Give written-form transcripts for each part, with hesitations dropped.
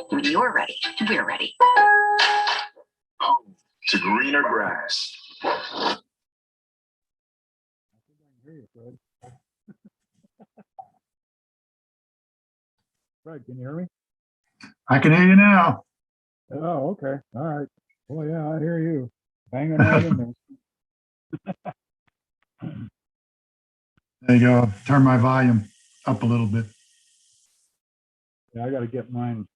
When you're ready, we're ready. Home to greener grass. I can hear you, Fred. Fred, can you hear me? I can hear you now. Oh, okay. All right. Well, yeah, I hear you. Banging right in there. There you go. Turn my volume up a little bit. Yeah, I got to get mine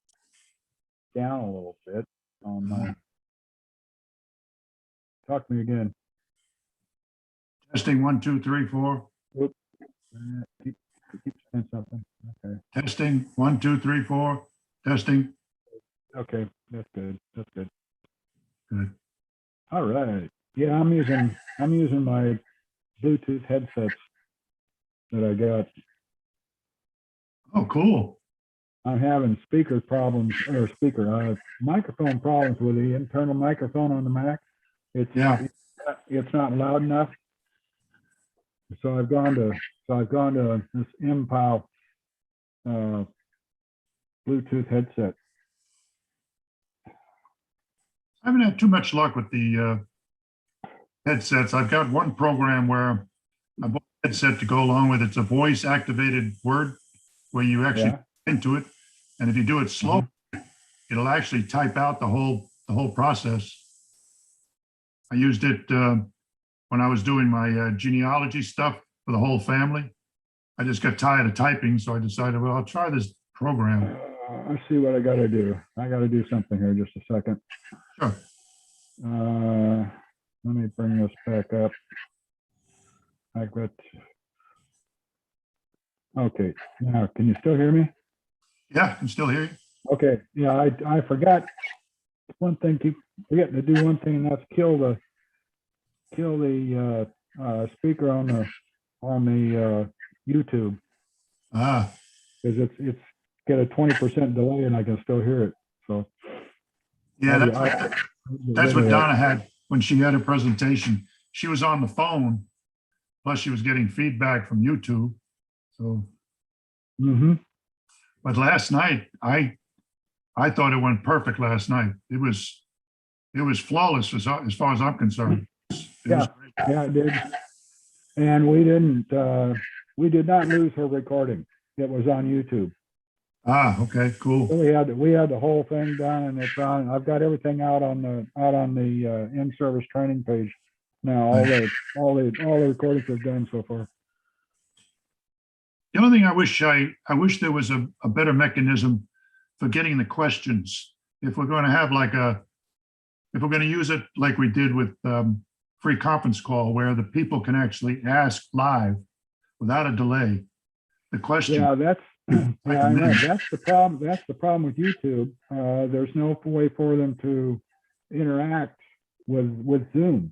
down a little bit on my. Talk to me again. Testing 1, 2, 3, 4. Keep saying something. Okay. Testing 1, 2, 3, 4. Testing. Okay, that's good. That's good. Good. All right. Yeah, I'm using my Bluetooth headsets that I got. Oh, cool. I'm having speaker problems or microphone problems with the internal microphone on the Mac. It's not loud enough. So I've gone to this MPOW Bluetooth headset. I haven't had too much luck with the headsets. I've got one program where I bought a headset to go along with. It's a voice activated word where you actually into it. And if you do it slow, it'll actually type out the whole process. I used it when I was doing my genealogy stuff for the whole family. I just got tired of typing, so I decided, well, I'll try this program. I see what I got to do. I got to do something here. Just a second. Sure. Let me bring this back up. I got. Okay. Now, can you still hear me? Yeah, I can still hear you. Okay. Yeah, I forgot one thing. Keep forgetting to do one thing, and that's kill the speaker on the YouTube, Ah, because it's got a 20% delay and I can still hear it. So yeah, that's what Donna had when she had her presentation. She was on the phone, plus she was getting feedback from YouTube. So, but last night I thought it went perfect. Last night it was flawless as far as I'm concerned. Yeah, it did. And we did not lose her recording. It was on YouTube. Ah, okay, cool. So we had the whole thing done, and it's on. I've got everything out on the in-service training page now. All the recordings are done so far. The only thing I wish there was a better mechanism for getting the questions. If we're going to have if we're going to use it like we did with free conference call, where the people can actually ask live without a delay the question. Yeah, that's I know. That's the problem. That's the problem with YouTube. There's no way for them to interact with Zoom.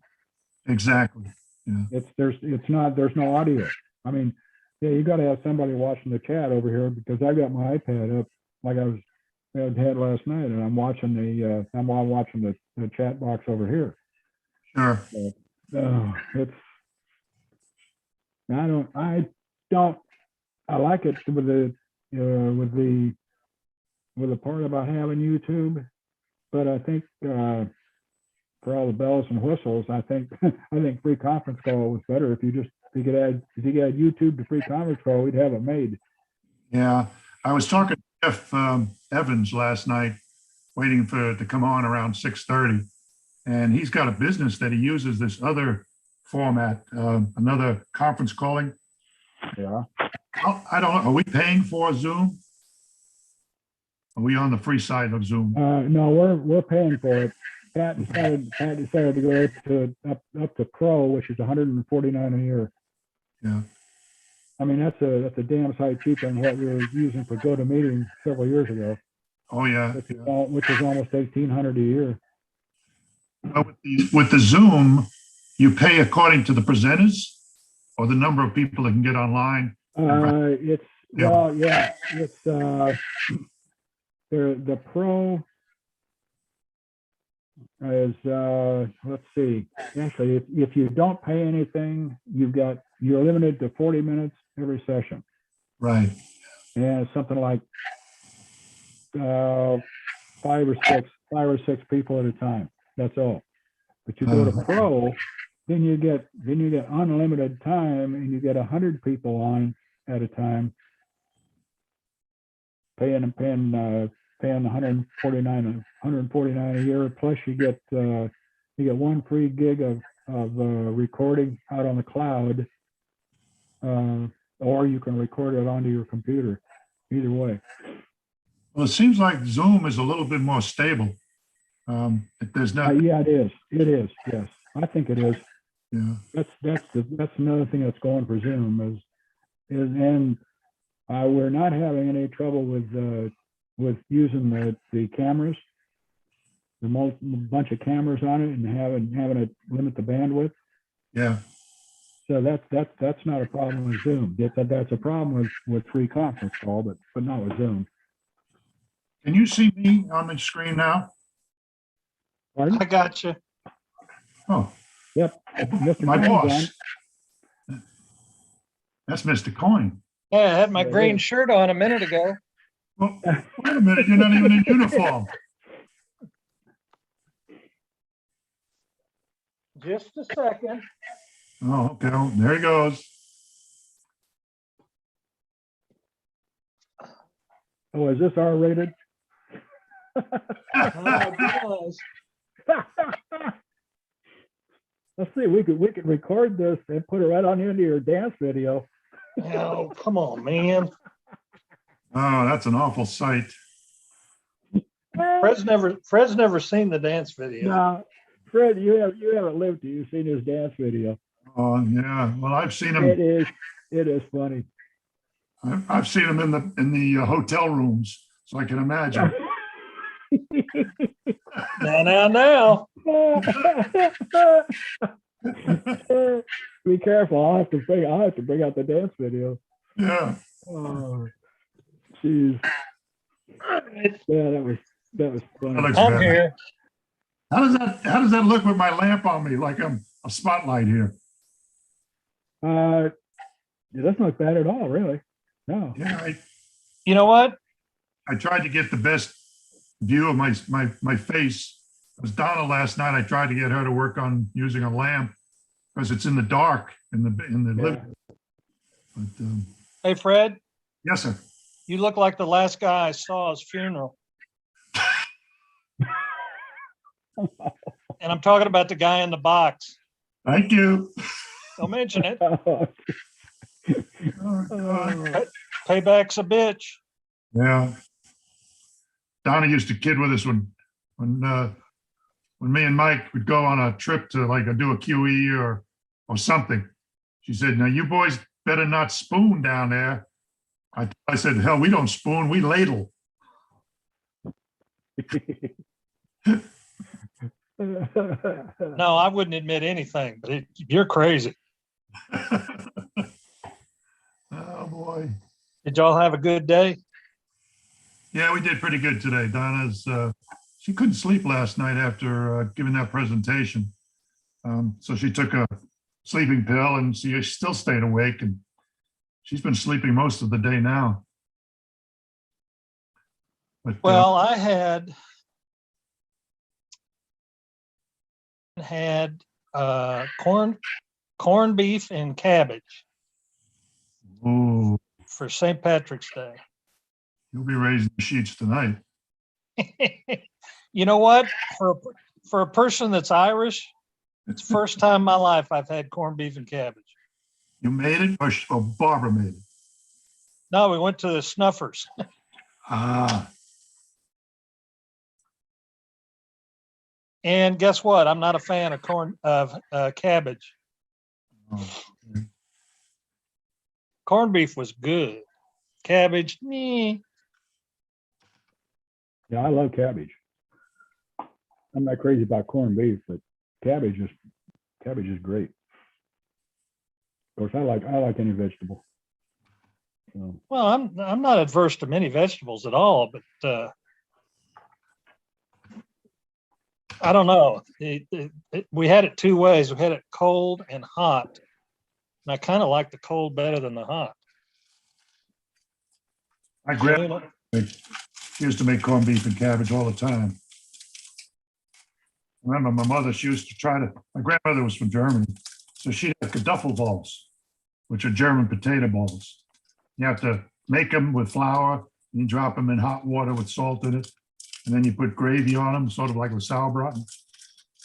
Exactly. Yeah. There's no audio. I mean, yeah, you got to have somebody watching the chat over here, because I've got my iPad up like I had last night, and I'm watching the chat box over here. Sure. I like it with the part about having YouTube, but I think for all the bells and whistles, I think free conference call was better. If you could add YouTube to free conference call, we'd have it made. Yeah, I was talking to Jeff Evans last night, waiting for it to come on around 6:30, and he's got a business that he uses this other format, another conference calling. Yeah. I don't know. Are we paying for Zoom? Are we on the free side of Zoom? No, we're paying for it. Pat decided to go up to Pro, which is $149 a year. Yeah. I mean, that's a damn sight cheaper than what we were using for GoToMeeting several years ago. Oh yeah. Which is almost $1,800 a year. But with the Zoom, you pay according to the presenters or the number of people that can get online. It's the Pro is let's see. Actually, if you don't pay anything, you're limited to 40 minutes every session. Right. And something like five or six people at a time. That's all. But you go to pro, then you get unlimited time, and you get 100 people on at a time, paying 149 a year. Plus you get one free gig of recording out on the cloud, or you can record it onto your computer. Either way. Well, it seems like Zoom is a little bit more stable. If there's not, Yeah, it is. It is. Yes, I think it is. yeah, That's another thing that's going for Zoom and we're not having any trouble with using the cameras, bunch of cameras on it, and having it limit the bandwidth. yeah. So that's not a problem with Zoom. That's a problem with free conference call, but not with Zoom. Can you see me on the screen now? Pardon? I got you. Oh, Yep. Mr. my Cohen's boss. That's Mr. Coin. Yeah, I had my Yeah, green yeah. shirt on a minute ago. Well, wait a minute, you're not even in uniform. Just a second. Oh, okay, well, there he goes. Oh, is this R-rated? Let's see. We could record this and put it right on the end of your dance video. Oh, come on, man. Oh, that's an awful sight. Fred's never seen the dance video. No, Fred, you haven't lived till you've seen his dance video. Oh, yeah, well, I've seen him, It is funny. I've seen him in the hotel rooms, so I can imagine. Now. Be careful. I'll have to bring out the dance video. Yeah, Oh, jeez. Yeah, that was that funny. looks I'm better. here. How does that look with my lamp on me, like I'm a spotlight here? It doesn't look bad at all, really. No. Yeah, You know what? I tried to get the best view of my face. It was Donna last night. I tried to get her to work on using a lamp because it's in the dark in the Yeah. living. But Hey, Fred, yes, sir. you look like the last guy I saw at his funeral. And I'm talking about the guy in the box. Thank you. Don't mention it. Oh, Oh, God. Payback's a bitch. Yeah. Donna used to kid with us when me and Mike would go on a trip to do a QE or something. She said, "Now you boys better not spoon down there." I said, "Hell, we don't spoon, we ladle." No, I wouldn't admit anything, but you're crazy. Oh, boy. Did y'all have a good day? Yeah, we did pretty good today. Donna's, she couldn't sleep last night after giving that presentation. So she took a sleeping pill and she still stayed awake, and she's been sleeping most of the day now. But, Well, I had corned beef and cabbage oh, for St. Patrick's Day. you'll be raising the sheets tonight. You know what? For a person that's Irish, it's the first time in my life I've had corned beef and cabbage. You made it, or Barbara made it? No, we went to the Snuffers. Ah, And guess what? I'm not a fan of cabbage. oh, Corned beef was good. Cabbage, meh. Yeah, I love cabbage. I'm not crazy about corned beef, but cabbage is great. Of course, I like any vegetable. So, Well, I'm not adverse to many vegetables at all, but I don't know. We had it two ways. We had it cold and hot. And I kind of like the cold better than the hot. I grabbed She used to make corned beef and cabbage all the time. I remember my mother, she used to my grandmother was from Germany, so she'd have Kartoffel balls, which are German potato balls. You have to make them with flour, and you drop them in hot water with salt in it, and then you put gravy on them, sort of like with sauerbraten.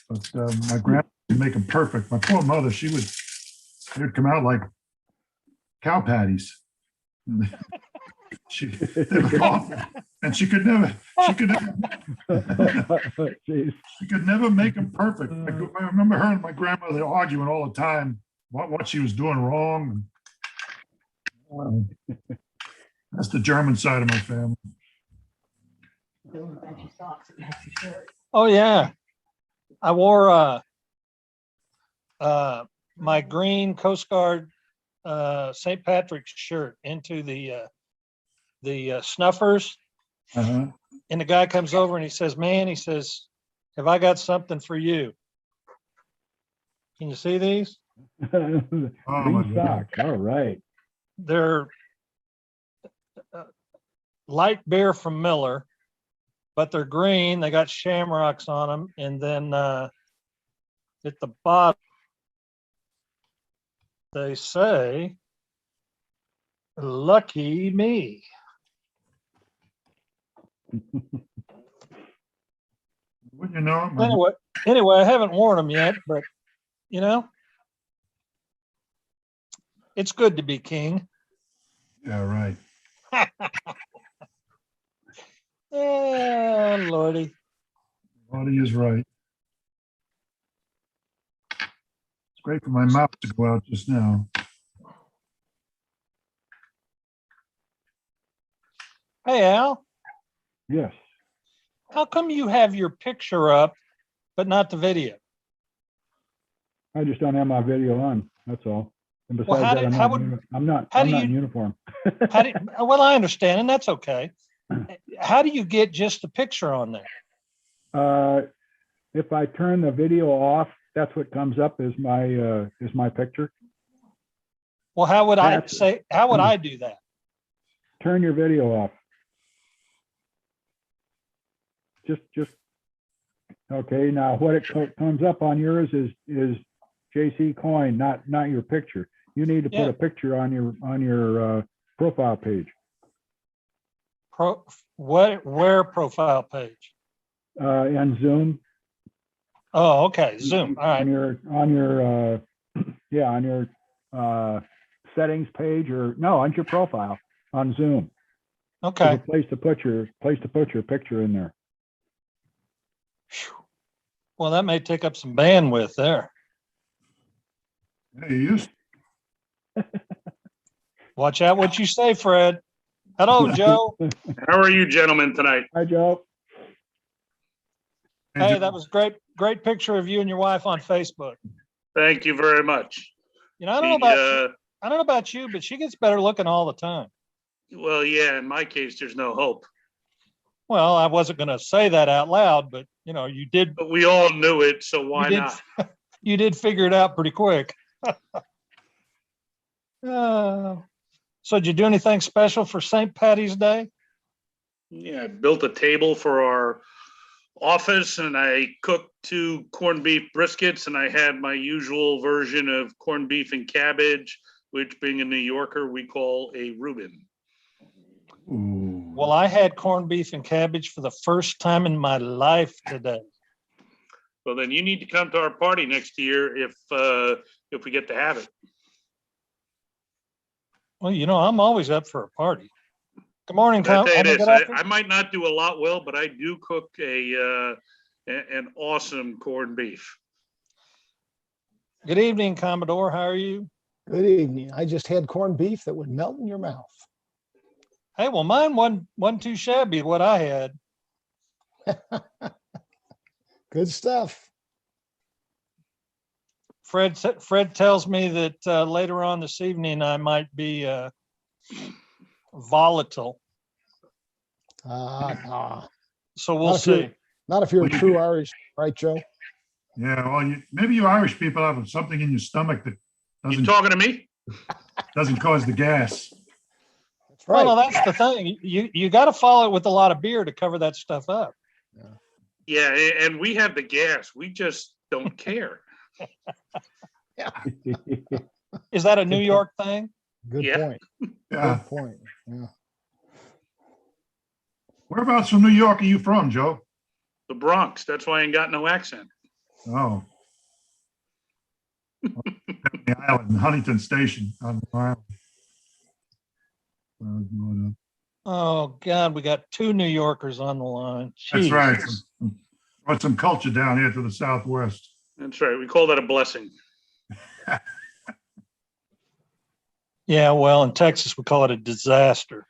But my grandmother would make them perfect. My poor mother, they would come out like cow patties. They were awful. And she could never Jeez. she could never make them perfect. I remember her and my grandmother arguing all the time what she was doing wrong. That's the German side of my family. Oh, yeah. I wore my green Coast Guard St. Patrick's shirt into the snuffers. Uh-huh. And the guy comes over and he says, man, he says, have I got something for you? Can you see these? Oh, my Green God. socks, all right. They're light beer from Miller, but they're green. They got shamrocks on them. And then at the bottom, they say, lucky me. Wouldn't you know it? My Anyway, I haven't worn them yet, but you know, it's good to be king. Yeah, right. Oh, Lordy. Lottie is right. It's great for my mouth to go out just now. Hey, Al, Yes, how come you have your picture up, but not the video? I just don't have my video on, that's all. And Well, besides how that, did- how would- I'm not how do in you- uniform. Well, I understand, and that's okay. How do you get just the picture on there? If I turn the video off, that's what comes up is my picture. Well, how would That's- I do that? Turn your video off. Just, okay, now what comes up on yours is JC Coin, not your picture. You need to put Yeah. a picture on your profile page. Where profile page? And Zoom. Oh, okay, Zoom, all right. On your settings page on your profile on Zoom. There's Okay. a place to put your picture in there. Phew. Well, that may take up some bandwidth there. Hey, you used Watch out what you say, Fred. Hello, Joe. How are you gentlemen tonight? Hi, Joe. Hey, that was great picture of you and your wife on Facebook. Thank you very much. You know, I don't know about you, but she gets better looking all the time. Well, yeah, in my case, there's no hope, Well, I wasn't going to say that out loud, but you know, you did. but we all knew it, so why did. not? You did figure it out pretty quick. So did you do anything special for St. Patty's Day? Yeah, I built a table for our office and I cooked 2 corned beef briskets and I had my usual version of corned beef and cabbage, which being a New Yorker, we call a Reuben. Ooh. Well, I had corned beef and cabbage for the first time in my life today. Well, then you need to come to our party next year if we get to have it. Well, you know, I'm always up for a party. Good morning, But I tell you good this, afternoon. I might not do a lot well, but I do cook an awesome corned beef. Good evening, Commodore. How are you? Good evening. I just had corned beef that would melt in your mouth. Hey, well, mine wasn't too shabby what I had. Good stuff. Fred tells me that later on this evening I might be volatile. Nah. So we'll Not if you're- see. Not if you're a true Irish, right, Joe? Yeah, well, maybe you Irish people have something in your stomach that You talking to me? doesn't cause the gas. Well, no, right. that's the thing. You got to follow it with a lot of beer to cover that stuff up. Yeah, and we have the gas. We just don't care. Is that a New York thing? Good Yeah. point. Yeah. Good point. Yeah. Whereabouts from New York are you from, Joe? The Bronx. That's why I ain't got no accent. Oh. The island, Huntington Station on the island. Oh God, we got two New Yorkers on the line. That's right. Jesus. Brought some culture down here to the Southwest. That's right. We call that a blessing. Yeah, well, in Texas we call it a disaster.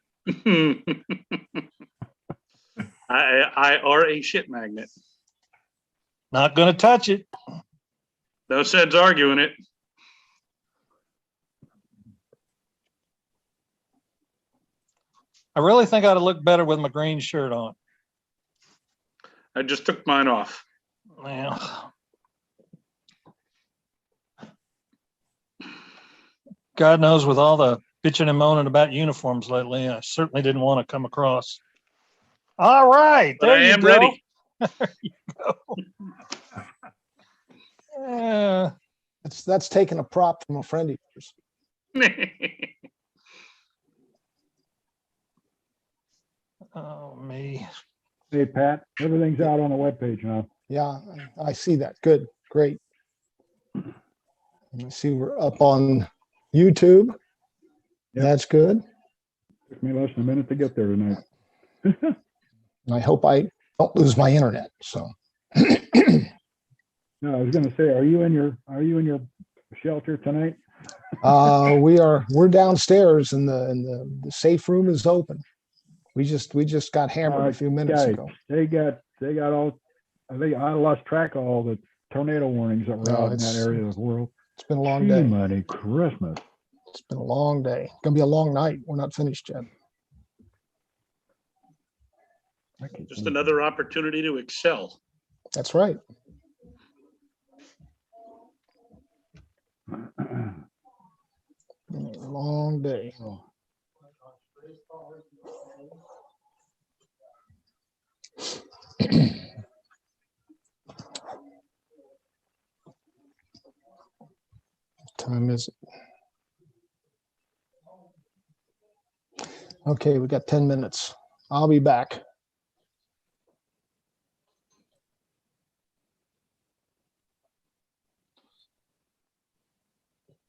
I are a shit magnet. Not going to touch it. No sense arguing it. I really think I'd look better with my green shirt on. I just took mine off. Well, God knows with all the bitching and moaning about uniforms lately, I certainly didn't want to come across. All right, But there I you am go. ready. That's taking a prop from a friend of yours. Oh, me. Hey, Pat, everything's out on the webpage now. Yeah, I see that. Good, great. I see we're up on YouTube. Yep. That's good. Took me less than a minute to get there tonight. And I hope I don't lose my internet. So No, I was gonna say, are you in your shelter tonight? we're downstairs and the safe room is open. We just got hammered a few minutes Guys, ago. they got all, I lost track of all the tornado warnings that were No, out in it's- that area of the world. It's been a long Gee, day. Money Christmas. It's been a long day. Gonna be a long night. We're not finished yet. I can't Just believe another opportunity to excel. That's right. it. Been a long day. Time is it? Okay, we got 10 minutes. I'll be back.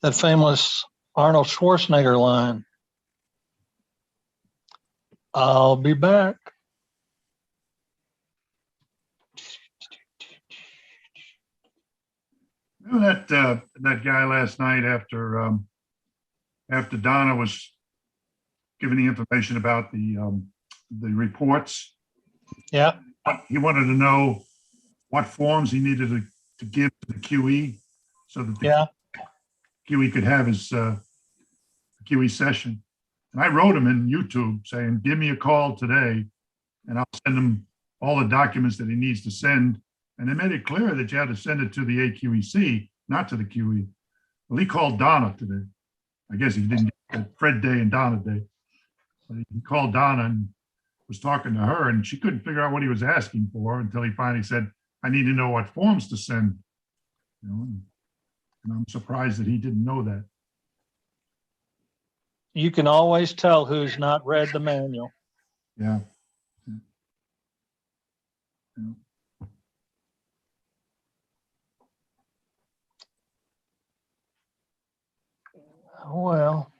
That famous Arnold Schwarzenegger line. I'll be back. You know that guy last night after Donna was giving the information about the reports, Yeah. he wanted to know what forms he needed to give to the QE so that the Yeah. QE could have his QE session. And I wrote him in YouTube saying, give me a call today and I'll send him all the documents that he needs to send. And they made it clear that you had to send it to the AQEC, not to the QE. Well, he called Donna today. I guess he didn't get Fred Day and Donna Day. But he called Donna and was talking to her and she couldn't figure out what he was asking for until he finally said, I need to know what forms to send. You know, and I'm surprised that he didn't know that. You can always tell who's not read the manual. Yeah. Well,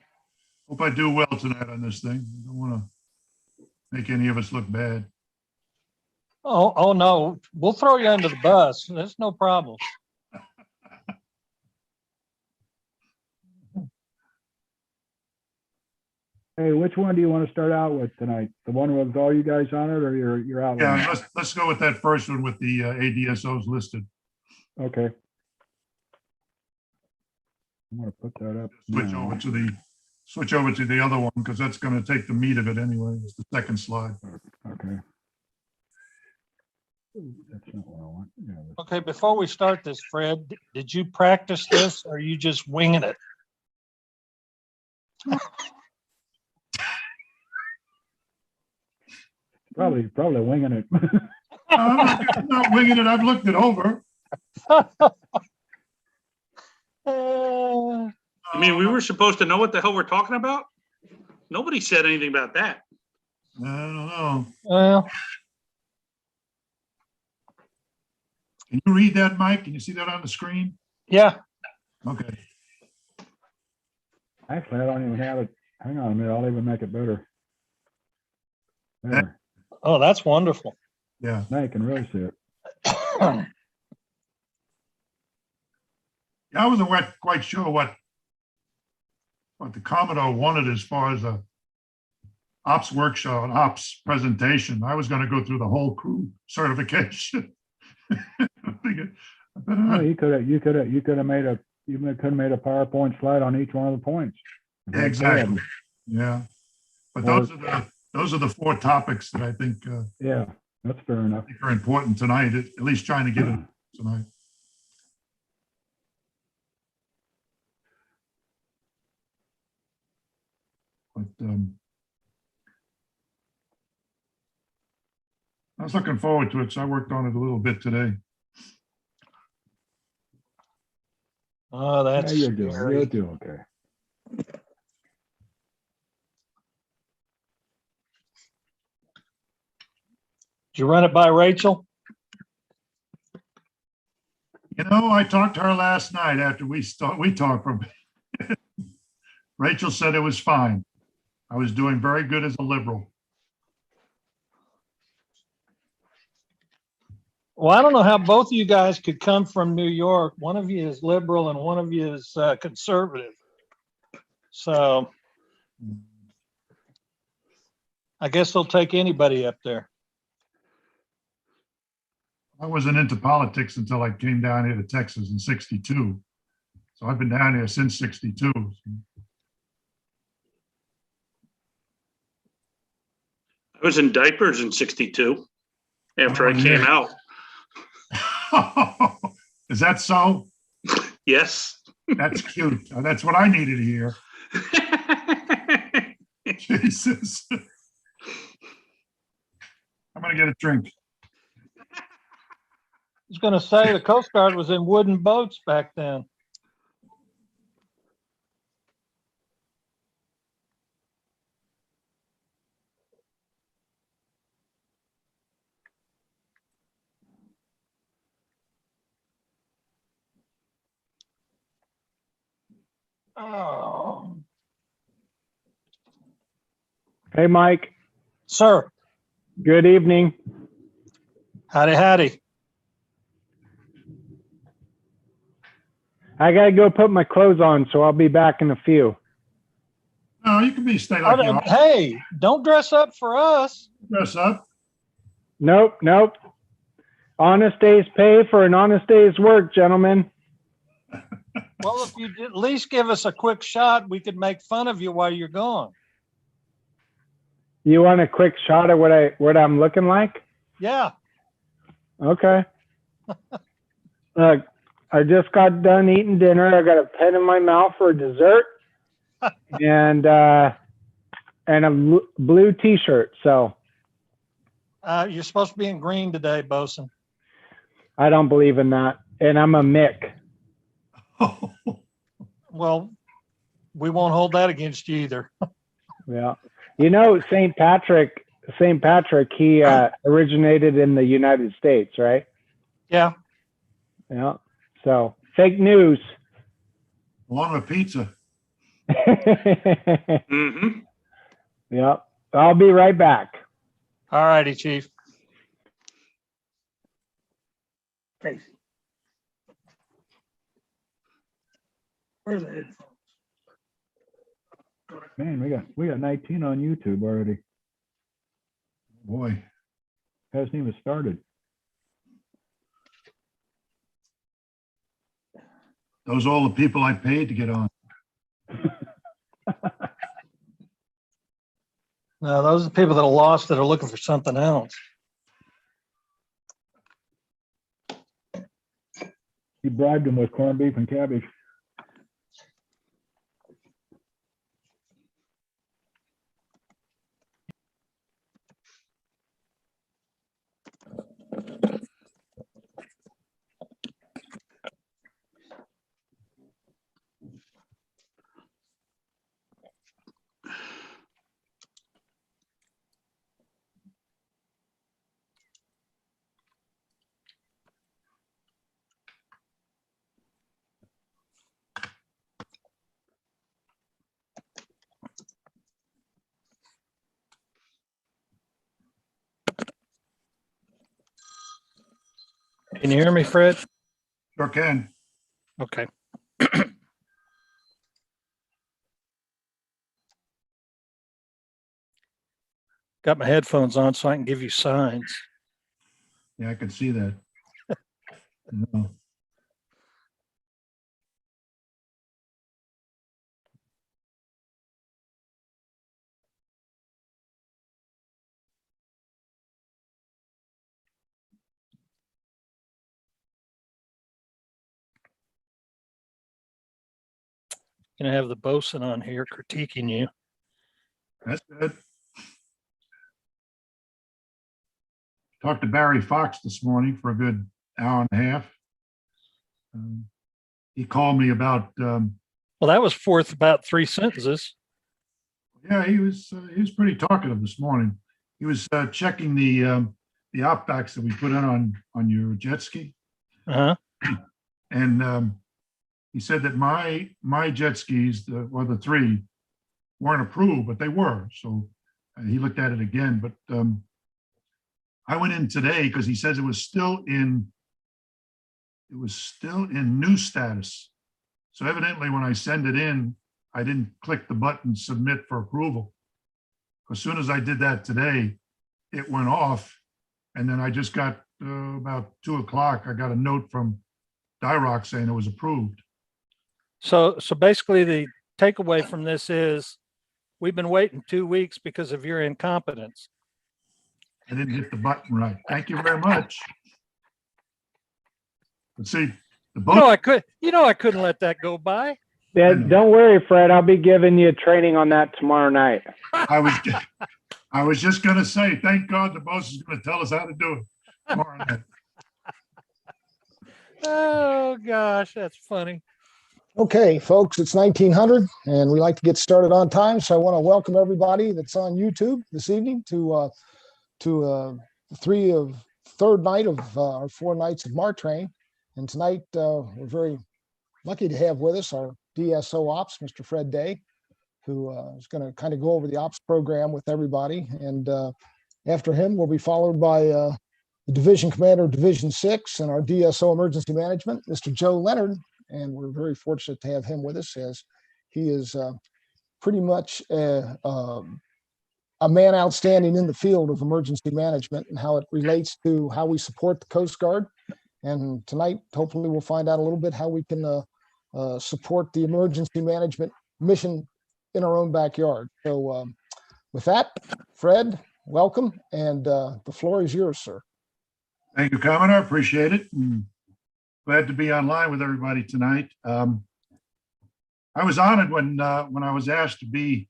Hope I do well tonight on this thing. I don't want to make any of us look bad. oh no, we'll throw you under the bus. That's no problem. Hey, which one do you want to start out with tonight? The one with all you guys on it or your outline? Yeah, let's go with that first one with the ADSOs listed. Okay. I'm gonna put that up. Switch now. over to the other one because that's going to take the meat of it anyway. It's the second slide. Okay. That's not what I want. Yeah, that's- Okay, before we start this, Fred, did you practice this or are you just winging it? Probably winging it. I'm not winging it. I've looked it over. I mean, we were supposed to know what the hell we're talking about? Nobody said anything about that. I don't know. Well, Can you read that, Mike? Can you see that on the screen? yeah, Okay. Actually, I don't even have it. Hang on a minute. I'll even make it better. There. oh, that's wonderful. Yeah. Now you can really see it. I wasn't quite sure what the Commodore wanted as far as a ops workshop, an ops presentation. I was going to go through the whole crew certification. Oh, you could have made a PowerPoint slide on each one of the points. Exactly. Yeah. But those are the 4 topics that I think Yeah, that's fair enough. are important tonight, at least trying to get it tonight. But I was looking forward to it, so I worked on it a little bit today. Oh, that's Yeah, you'll scary. do okay. Did you run it by Rachel? You know, I talked to her last night after we talked from Rachel said it was fine. I was doing very good as a liberal. Well, I don't know how both of you guys could come from New York. One of you is liberal and one of you is conservative. So I guess they'll take anybody up there. I wasn't into politics until I came down here to Texas in '62. So I've been down here since '62. I was in diapers in '62 after I came out. Is that so? Yes. That's cute. That's what I needed to hear. Jesus. I'm going to get a drink. I was going to say the Coast Guard was in wooden boats back then. Oh, Hey, Mike. sir. Good evening. Howdy, howdy. I gotta go put my clothes on, so I'll be back in a few. No, you can stay like you are. Hey, don't dress up for us. Dress up. Nope. Honest day's pay for an honest day's work, gentlemen. Well, if you'd at least give us a quick shot, we could make fun of you while you're gone. You want a quick shot of what I'm looking like? Yeah. Okay. Look, I just got done eating dinner. I got a pen in my mouth for dessert, and a blue T-shirt. So You're supposed to be in green today, Bosun. I don't believe in that, and I'm a Mick. Well, we won't hold that against you either. Yeah. You know, St. Patrick, he originated in the United States, right? Yeah. Yeah. So fake news. Along with pizza. Mm-hmm. Yeah. I'll be right back. All righty, Chief. Crazy. Where's the headphones? Man, we got 19 on YouTube already. Boy. Hasn't even started. Those are all the people I paid to get on. No, those are the people that are lost that are looking for something else. He bribed him with corned beef and cabbage. Can you hear me, Fred? Sure can. Okay. Got my headphones on so I can give you signs. Yeah, I can see that. No. Gonna have the bosun on here critiquing you. That's good. Talked to Barry Fox this morning for a good hour and a half. He called me about, Well, that was forth about 3 sentences. yeah, he was pretty talkative this morning. He was checking the op backs that we put in on your jet ski. Uh-huh. And he said that my jet skis, the 3, weren't approved, but they were. So he looked at it again. But I went in today because he says it was still in new status. So evidently, when I send it in, I didn't click the button submit for approval. As soon as I did that today, it went off, and then I just got about 2 o'clock. I got a note from DIROC saying it was approved. So basically the takeaway from this is we've been waiting 2 weeks because of your incompetence. I didn't hit the button right. Thank you very much. Let's see, the boat. I couldn't let that go by. Yeah, I know. don't worry, Fred. I'll be giving you training on that tomorrow night. I was just gonna say, thank God the boss is gonna tell us how to do it tomorrow night. Oh gosh, that's funny. Okay, folks, it's 1900 and we like to get started on time. So I want to welcome everybody that's on YouTube this evening to third night of our 4 nights of Martrain. And tonight we're very lucky to have with us our DSO Ops, Mr. Fred Day, who is going to kind of go over the ops program with everybody. And after him, we'll be followed by the Division Commander of Division 6 and our DSO Emergency Management, Mr. Joe Leonard. And we're very fortunate to have him with us, as he is pretty much a man outstanding in the field of emergency management and how it relates to how we support the Coast Guard. And tonight, hopefully, we'll find out a little bit how we can support the emergency management mission in our own backyard. So with that, Fred, welcome. And the floor is yours, sir. Thank you, Commodore. Appreciate it. Glad to be online with everybody tonight. I was honored when I was asked to be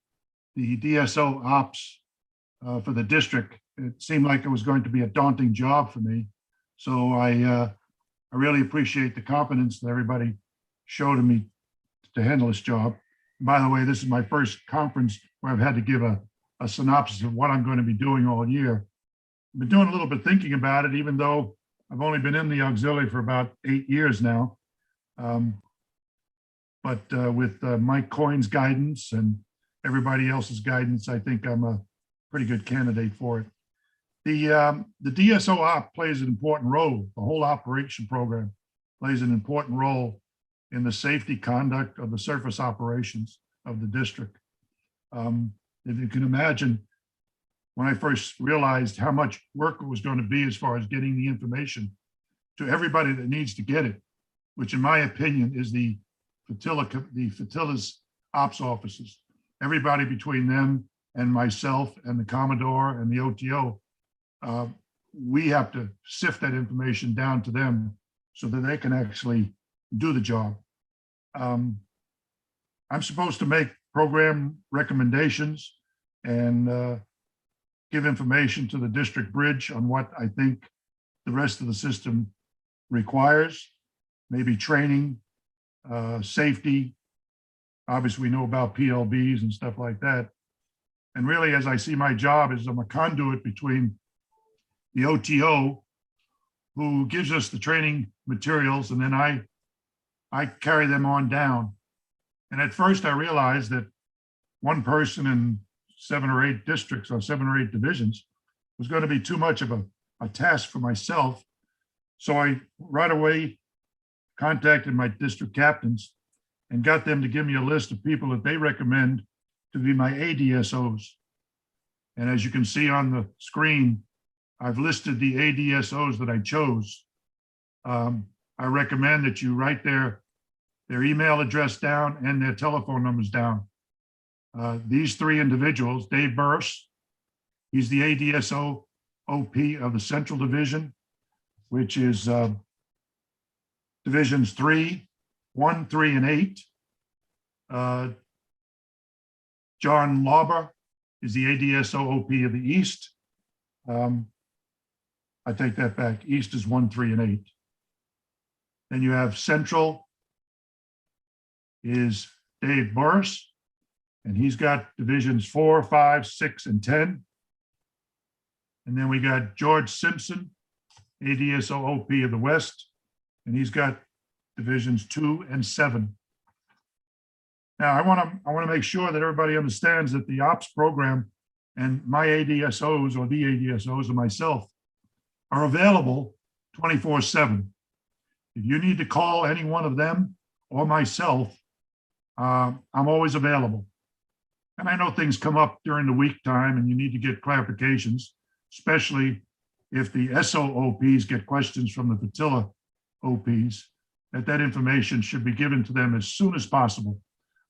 the DSO Ops for the district. It seemed like it was going to be a daunting job for me. So I really appreciate the confidence that everybody showed in me to handle this job. By the way, this is my first conference where I've had to give a synopsis of what I'm going to be doing all year. I've been doing a little bit thinking about it, even though I've only been in the auxiliary for about 8 years now. But with Mike Coyne's guidance and everybody else's guidance, I think I'm a pretty good candidate for it. The DSO op plays an important role. The whole operation program plays an important role in the safety conduct of the surface operations of the district. If you can imagine, when I first realized how much work it was going to be as far as getting the information to everybody that needs to get it, which in my opinion is the Flottilla's ops officers, everybody between them and myself and the Commodore and the OTO, we have to sift that information down to them so that they can actually do the job. I'm supposed to make program recommendations and give information to the district bridge on what I think the rest of the system requires, maybe training, safety. Obviously, we know about PLBs and stuff like that. And really, as I see my job, is I'm a conduit between the OTO, who gives us the training materials, and then I carry them on down. And at first I realized that one person in 7 or 8 districts or 7 or 8 divisions was going to be too much of a task for myself. So I right away contacted my district captains and got them to give me a list of people that they recommend to be my ADSOs. And as you can see on the screen, I've listed the ADSOs that I chose. I recommend that you write their email address down and their telephone numbers down. These three individuals, Dave Burris, he's the ADSO OP of the Central Division, which is Divisions 3, 1, 3, and 8. John Lauber is the ADSO OP of the East. I take that back. East is 1, 3, and 8. Then you have Central is Dave Burris, and he's got divisions 4, 5, 6, and 10. And then we got George Simpson, ADSO OP of the West, and he's got divisions 2 and 7. Now, I want to make sure that everybody understands that the ops program and my ADSOs or the ADSOs or myself are available 24/7. If you need to call any one of them or myself, I'm always available. And I know things come up during the week time and you need to get clarifications, especially if the SOOPs get questions from the Fatilla OPs, that information should be given to them as soon as possible.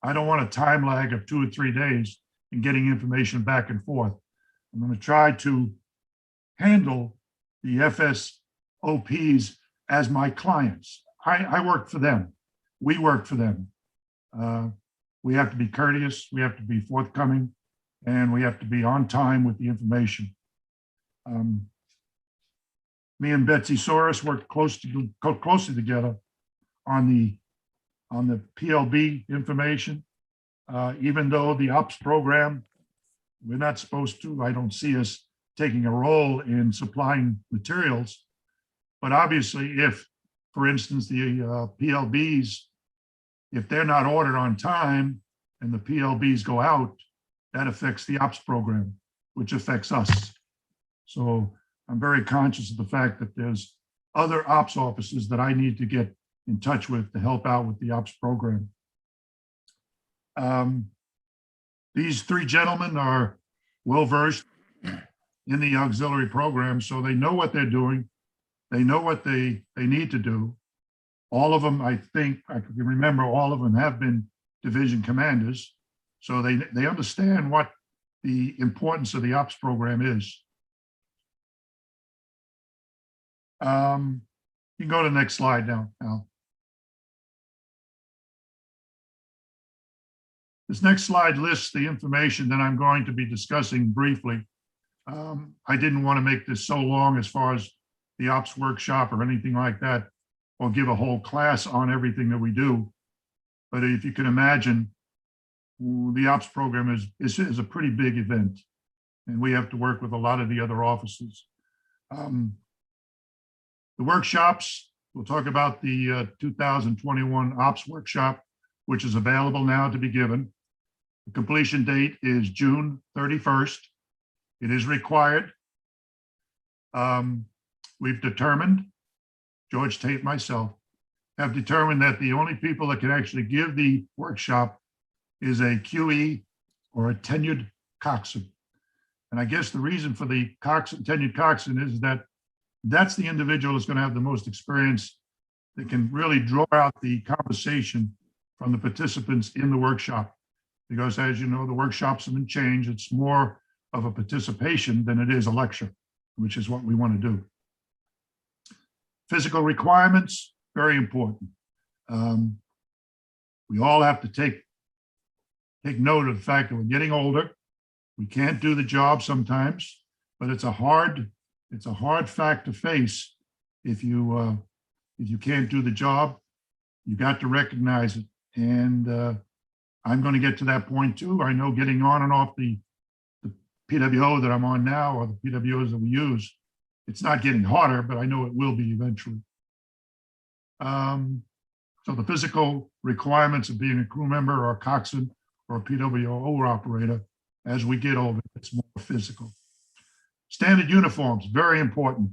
I don't want a time lag of 2 or 3 days in getting information back and forth. I'm going to try to handle the FSOPs as my clients. I work for them. We work for them. We have to be courteous, we have to be forthcoming, and we have to be on time with the information. Me and Betsy Soros worked closely together on the PLB information. Even though the ops program, we're not supposed to, I don't see us taking a role in supplying materials. But obviously, if, for instance, the PLBs, if they're not ordered on time and the PLBs go out, that affects the ops program, which affects us. So I'm very conscious of the fact that there's other ops officers that I need to get in touch with to help out with the ops program. These three gentlemen are well-versed in the auxiliary program, so they know what they're doing. They know what they need to do. All of them, I think, I can remember, all of them have been division commanders. So they understand what the importance of the ops program is. You can go to the next slide now, Al. This next slide lists the information that I'm going to be discussing briefly. I didn't want to make this so long as far as the ops workshop or anything like that, or give a whole class on everything that we do. But if you can imagine, the ops program is a pretty big event, and we have to work with a lot of the other offices. The workshops, we'll talk about the 2021 ops workshop, which is available now to be given. The completion date is June 31st. It is required. We've determined, George Tate, myself, have determined that the only people that can actually give the workshop is a QE or a tenured coxswain. And I guess the reason for the tenured coxswain is that that's the individual that's going to have the most experience that can really draw out the conversation from the participants in the workshop. Because as you know, the workshops have been changed. It's more of a participation than it is a lecture, which is what we want to do. Physical requirements, very important. We all have to take note of the fact that we're getting older. We can't do the job sometimes, but it's a hard fact to face. If you can't do the job, you got to recognize it. And I'm going to get to that point too. I know getting on and off the PWO that I'm on now, or the PWOs that we use, it's not getting harder, but I know it will be eventually. So the physical requirements of being a crew member or a coxswain or a PWO operator, as we get older, it's more physical. Standard uniforms, very important.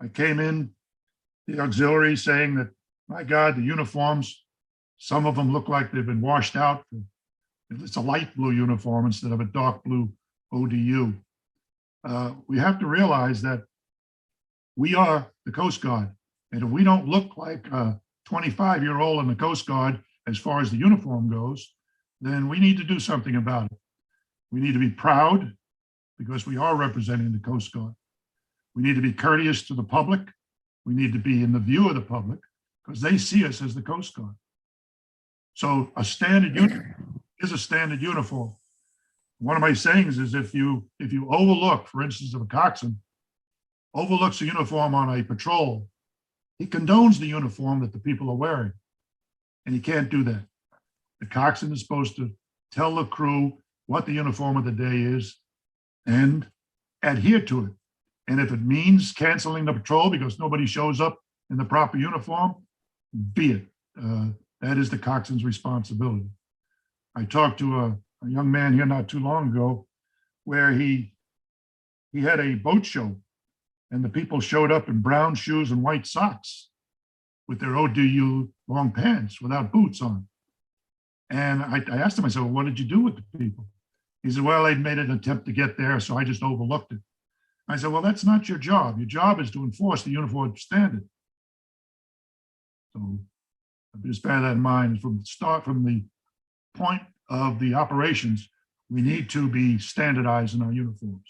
I came in the auxiliary saying that, my God, the uniforms, some of them look like they've been washed out. It's a light blue uniform instead of a dark blue ODU. We have to realize that we are the Coast Guard. And if we don't look like a 25-year-old in the Coast Guard as far as the uniform goes, then we need to do something about it. We need to be proud because we are representing the Coast Guard. We need to be courteous to the public. We need to be in the view of the public because they see us as the Coast Guard. So a standard uniform is a standard uniform. One of my sayings is if you overlook, for instance, if a coxswain overlooks a uniform on a patrol, he condones the uniform that the people are wearing. And he can't do that. The coxswain is supposed to tell the crew what the uniform of the day is and adhere to it. And if it means canceling the patrol because nobody shows up in the proper uniform, be it. That is the coxswain's responsibility. I talked to a young man here not too long ago where he had a boat show and the people showed up in brown shoes and white socks with their ODU long pants without boots on. And I asked him, I said, well, what did you do with the people? He said, well, they'd made an attempt to get there, so I just overlooked it. I said, well, that's not your job. Your job is to enforce the uniform standard. So just bear that in mind from the point of the operations, we need to be standardized in our uniforms.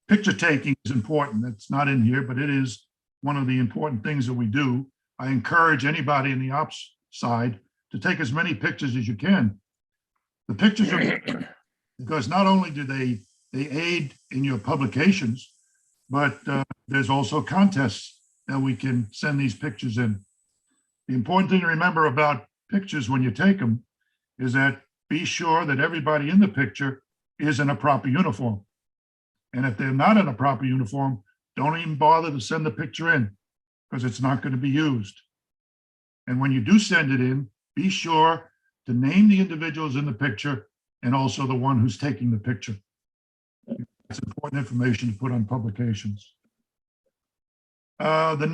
Picture taking is important. That's not in here, but it is one of the important things that we do. I encourage anybody in the ops side to take as many pictures as you can. The pictures are because not only do they aid in your publications, but there's also contests that we can send these pictures in. The important thing to remember about pictures when you take them is that be sure that everybody in the picture is in a proper uniform. And if they're not in a proper uniform, don't even bother to send the picture in because it's not going to be used. And when you do send it in, be sure to name the individuals in the picture and also the one who's taking the picture. That's important information to put on publications. The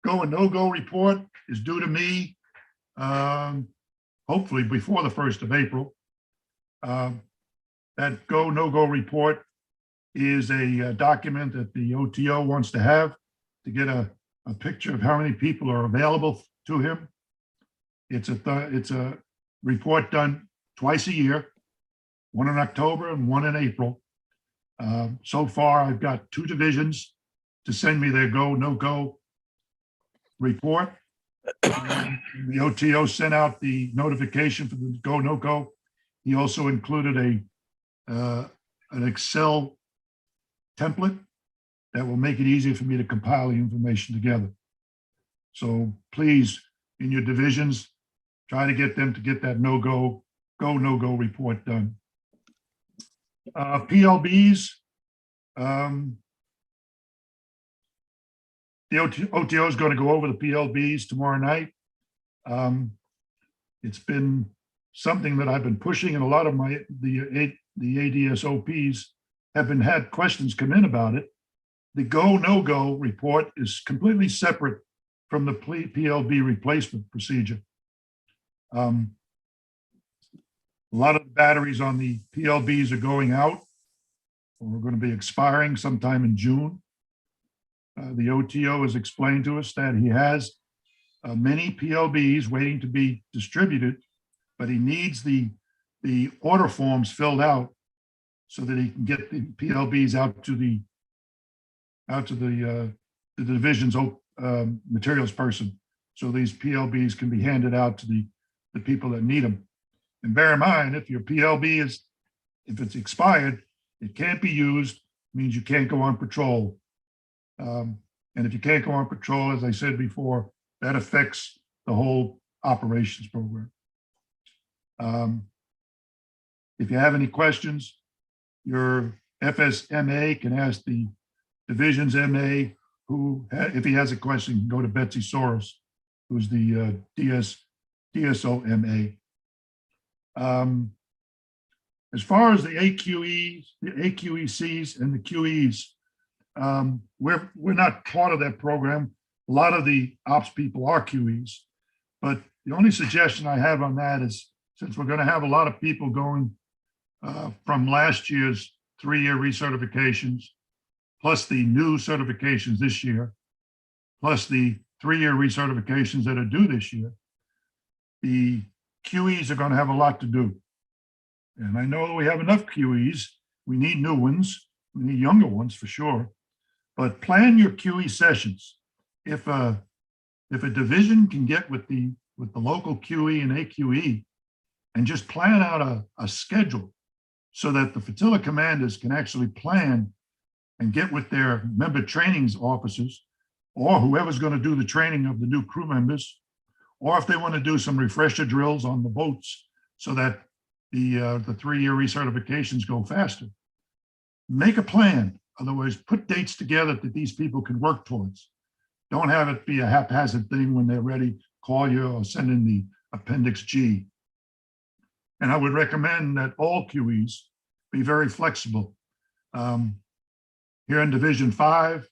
go and no-go report is due to me, hopefully before the 1st of April. That go, no-go report is a document that the OTO wants to have to get a picture of how many people are available to him. It's a report done twice a year, one in October and one in April. So far, I've got 2 divisions to send me their go, no-go report. The OTO sent out the notification for the go, no-go. He also included an Excel template that will make it easier for me to compile the information together. So please, in your divisions, try to get them to get that no-go report done. PLBs, the OTO is going to go over the PLBs tomorrow night. It's been something that I've been pushing, and a lot of the ADSOPs have had questions come in about it. The go, no-go report is completely separate from the PLB replacement procedure. A lot of the batteries on the PLBs are going out or are going to be expiring sometime in June. The OTO has explained to us that he has many PLBs waiting to be distributed, but he needs the order forms filled out so that he can get the PLBs out to the division's materials person. So these PLBs can be handed out to the people that need them. And bear in mind, if your PLB if it's expired, it can't be used, means you can't go on patrol. And if you can't go on patrol, as I said before, that affects the whole operations program. If you have any questions, your FSMA can ask the division's MA, who, if he has a question, can go to Betsy Soros, who's the DSO MA. As far as the AQEs, the AQECs and the QEs, we're not part of that program. A lot of the ops people are QEs, but the only suggestion I have on that is, since we're going to have a lot of people going from last year's 3-year recertifications, plus the new certifications this year, plus the 3-year recertifications that are due this year, the QEs are going to have a lot to do. And I know that we have enough QEs. We need new ones. We need younger ones for sure. But plan your QE sessions. If a division can get with the local QE and AQE and just plan out a schedule so that the flotilla commanders can actually plan and get with their member trainings officers, or whoever's going to do the training of the new crew members, or if they want to do some refresher drills on the boats so that the 3-year recertifications go faster. Make a plan. Otherwise, put dates together that these people can work towards. Don't have it be a haphazard thing when they're ready, call you or send in the Appendix G. And I would recommend that all QEs be very flexible. Here in Division 5,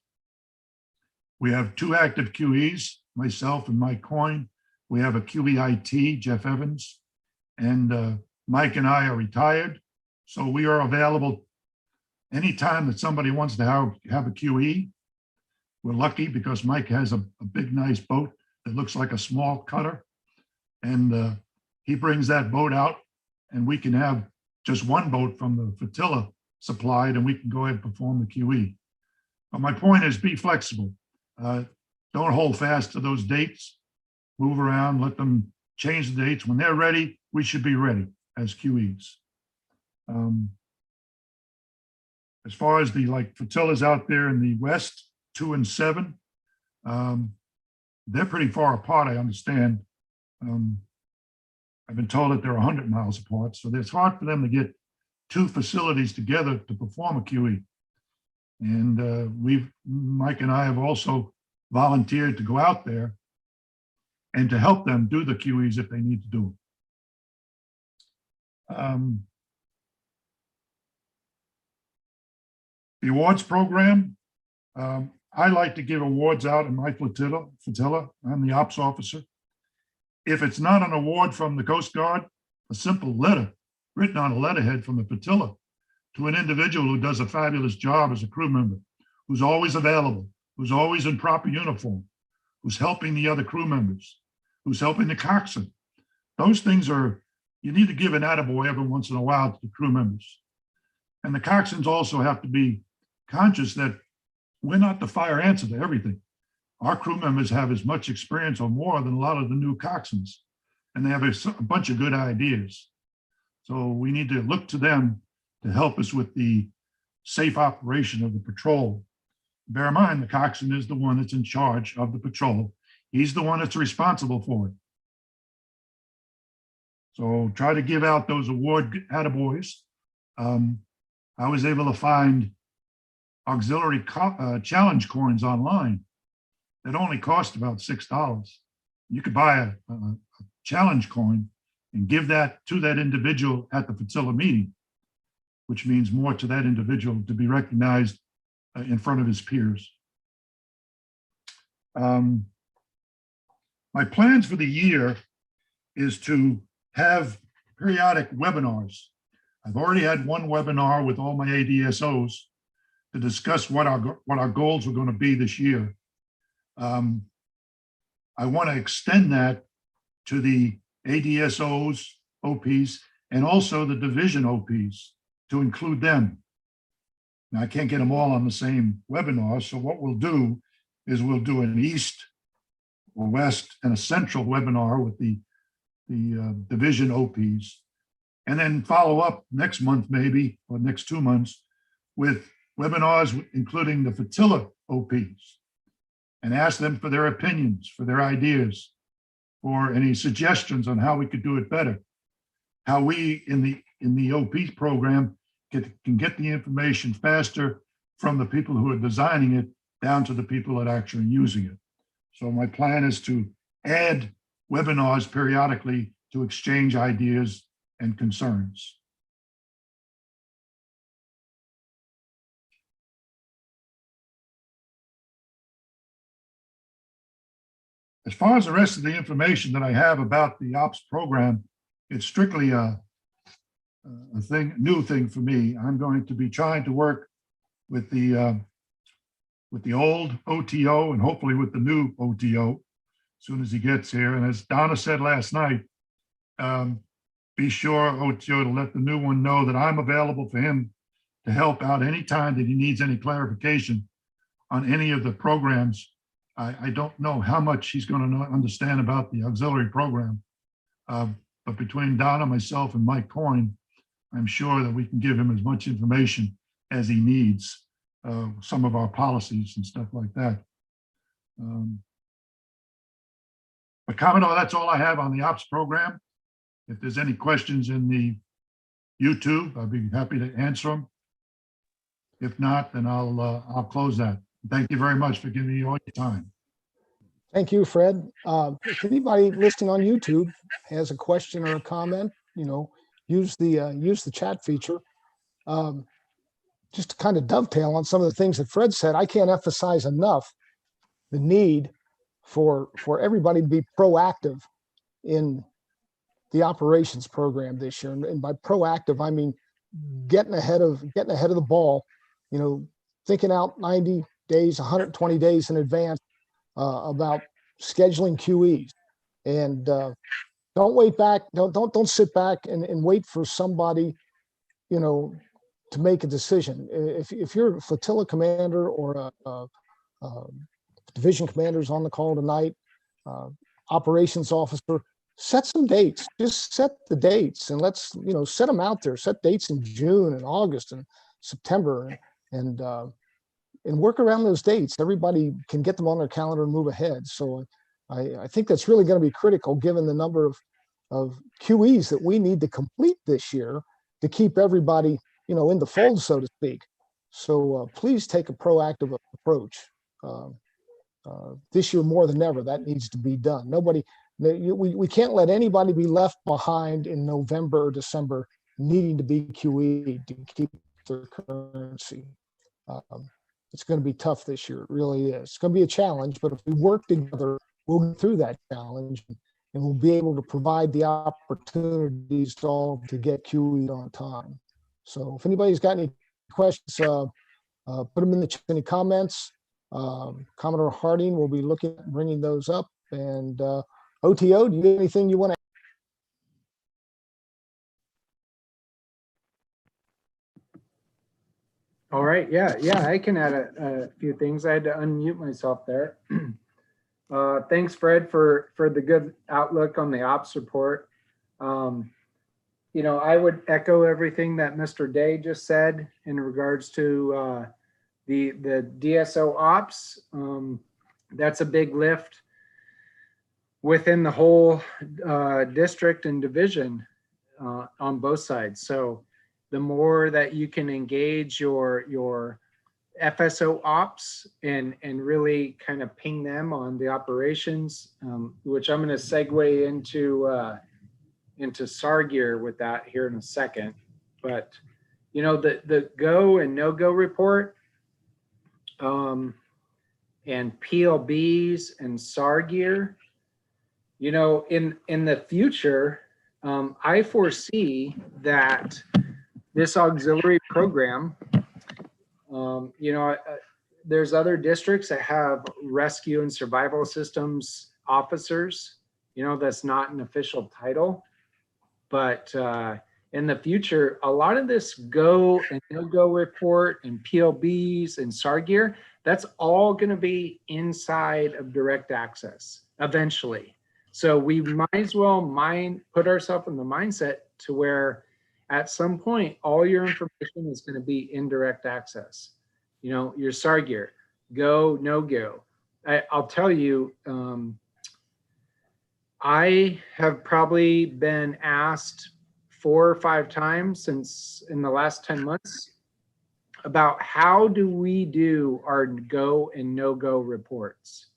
we have 2 active QEs, myself and Mike Coyne. We have a QEIT, Jeff Evans, and Mike and I are retired. So we are available anytime that somebody wants to have a QE. We're lucky because Mike has a big, nice boat that looks like a small cutter. And he brings that boat out, and we can have just one boat from the flotilla supplied, and we can go ahead and perform the QE. But my point is, be flexible. Don't hold fast to those dates. Move around, let them change the dates. When they're ready, we should be ready as QEs. As far as the flotillas out there in the West, 2 and 7, they're pretty far apart, I understand. I've been told that they're 100 miles apart, so it's hard for them to get 2 facilities together to perform a QE. And Mike and I have also volunteered to go out there and to help them do the QEs if they need to do them. The awards program, I like to give awards out in my flotilla. I'm the ops officer. If it's not an award from the Coast Guard, a simple letter written on a letterhead from the flotilla to an individual who does a fabulous job as a crew member, who's always available, who's always in proper uniform, who's helping the other crew members, who's helping the coxswain. Those things are, you need to give an attaboy every once in a while to the crew members. And the coxswains also have to be conscious that we're not the fire answer to everything. Our crew members have as much experience or more than a lot of the new coxswains, and they have a bunch of good ideas. So we need to look to them to help us with the safe operation of the patrol. Bear in mind, the coxswain is the one that's in charge of the patrol. He's the one that's responsible for it. So try to give out those award attaboys. I was able to find auxiliary challenge coins online that only cost about $6. You could buy a challenge coin and give that to that individual at the flotilla meeting, which means more to that individual to be recognized in front of his peers. My plans for the year is to have periodic webinars. I've already had one webinar with all my ADSOs to discuss what our goals are going to be this year. I want to extend that to the ADSOs, OPs, and also the division OPs to include them. Now, I can't get them all on the same webinar, so what we'll do is we'll do an East or West and a Central webinar with the division OPs, and then follow up next month maybe, or next 2 months, with webinars including the flotilla OPs, and ask them for their opinions, for their ideas, for any suggestions on how we could do it better, how we in the OP program can get the information faster from the people who are designing it down to the people that are actually using it. So my plan is to add webinars periodically to exchange ideas and concerns. As far as the rest of the information that I have about the ops program, it's strictly a new thing for me. I'm going to be trying to work with the old OTO and hopefully with the new OTO as soon as he gets here. And as Donna said last night, be sure OTO to let the new one know that I'm available for him to help out anytime that he needs any clarification on any of the programs. I don't know how much he's going to understand about the auxiliary program. But between Donna, myself, and Mike Coyne, I'm sure that we can give him as much information as he needs, some of our policies and stuff like that. But Commodore, that's all I have on the ops program. If there's any questions in the YouTube, I'd be happy to answer them. If not, then I'll close that. Thank you very much for giving me all your time. Thank you, Fred. If anybody listening on YouTube has a question or a comment, use the chat feature. Just to kind of dovetail on some of the things that Fred said, I can't emphasize enough the need for everybody to be proactive in the operations program this year. And by proactive, I mean getting ahead of the ball, thinking out 90 days, 120 days in advance about scheduling QEs. And don't wait back, don't sit back and wait for somebody, to make a decision. If you're a flotilla commander or a division commander's on the call tonight, operations officer, set some dates. Just set the dates and let's set them out there. Set dates in June and August and September and work around those dates. Everybody can get them on their calendar and move ahead. So I think that's really going to be critical given the number of QEs that we need to complete this year to keep everybody in the fold, so to speak. So please take a proactive approach. This year more than ever, that needs to be done. We can't let anybody be left behind in November or December needing to be QE to keep their currency. It's going to be tough this year. It really is. It's going to be a challenge, but if we work together, we'll get through that challenge and we'll be able to provide the opportunities to all to get QE on time. So if anybody's got any questions, put them in the chat, any comments. Commodore Harding will be looking at bringing those up. And OTO, do you have anything you want to? All right, yeah, I can add a few things. I had to unmute myself there. Thanks, Fred, for the good outlook on the ops report. I would echo everything that Mr. Day just said in regards to the DSO ops. That's a big lift within the whole district and division on both sides. So the more that you can engage your FSO ops and really kind of ping them on the operations, which I'm going to segue into SARGear with that here in a second. But the go and no go report and PLBs and SARGear, in the future, I foresee that this auxiliary program, there's other districts that have rescue and survival systems officers, that's not an official title. But in the future, a lot of this go and no-go report and PLBs and SARGear, that's all going to be inside of direct access eventually. So we might as well put ourselves in the mindset to where at some point, all your information is going to be in direct access. Your SARGear, go, no go. I'll tell you, I have probably been asked 4 or 5 times since in the last 10 months about how do we do our go and no go reports?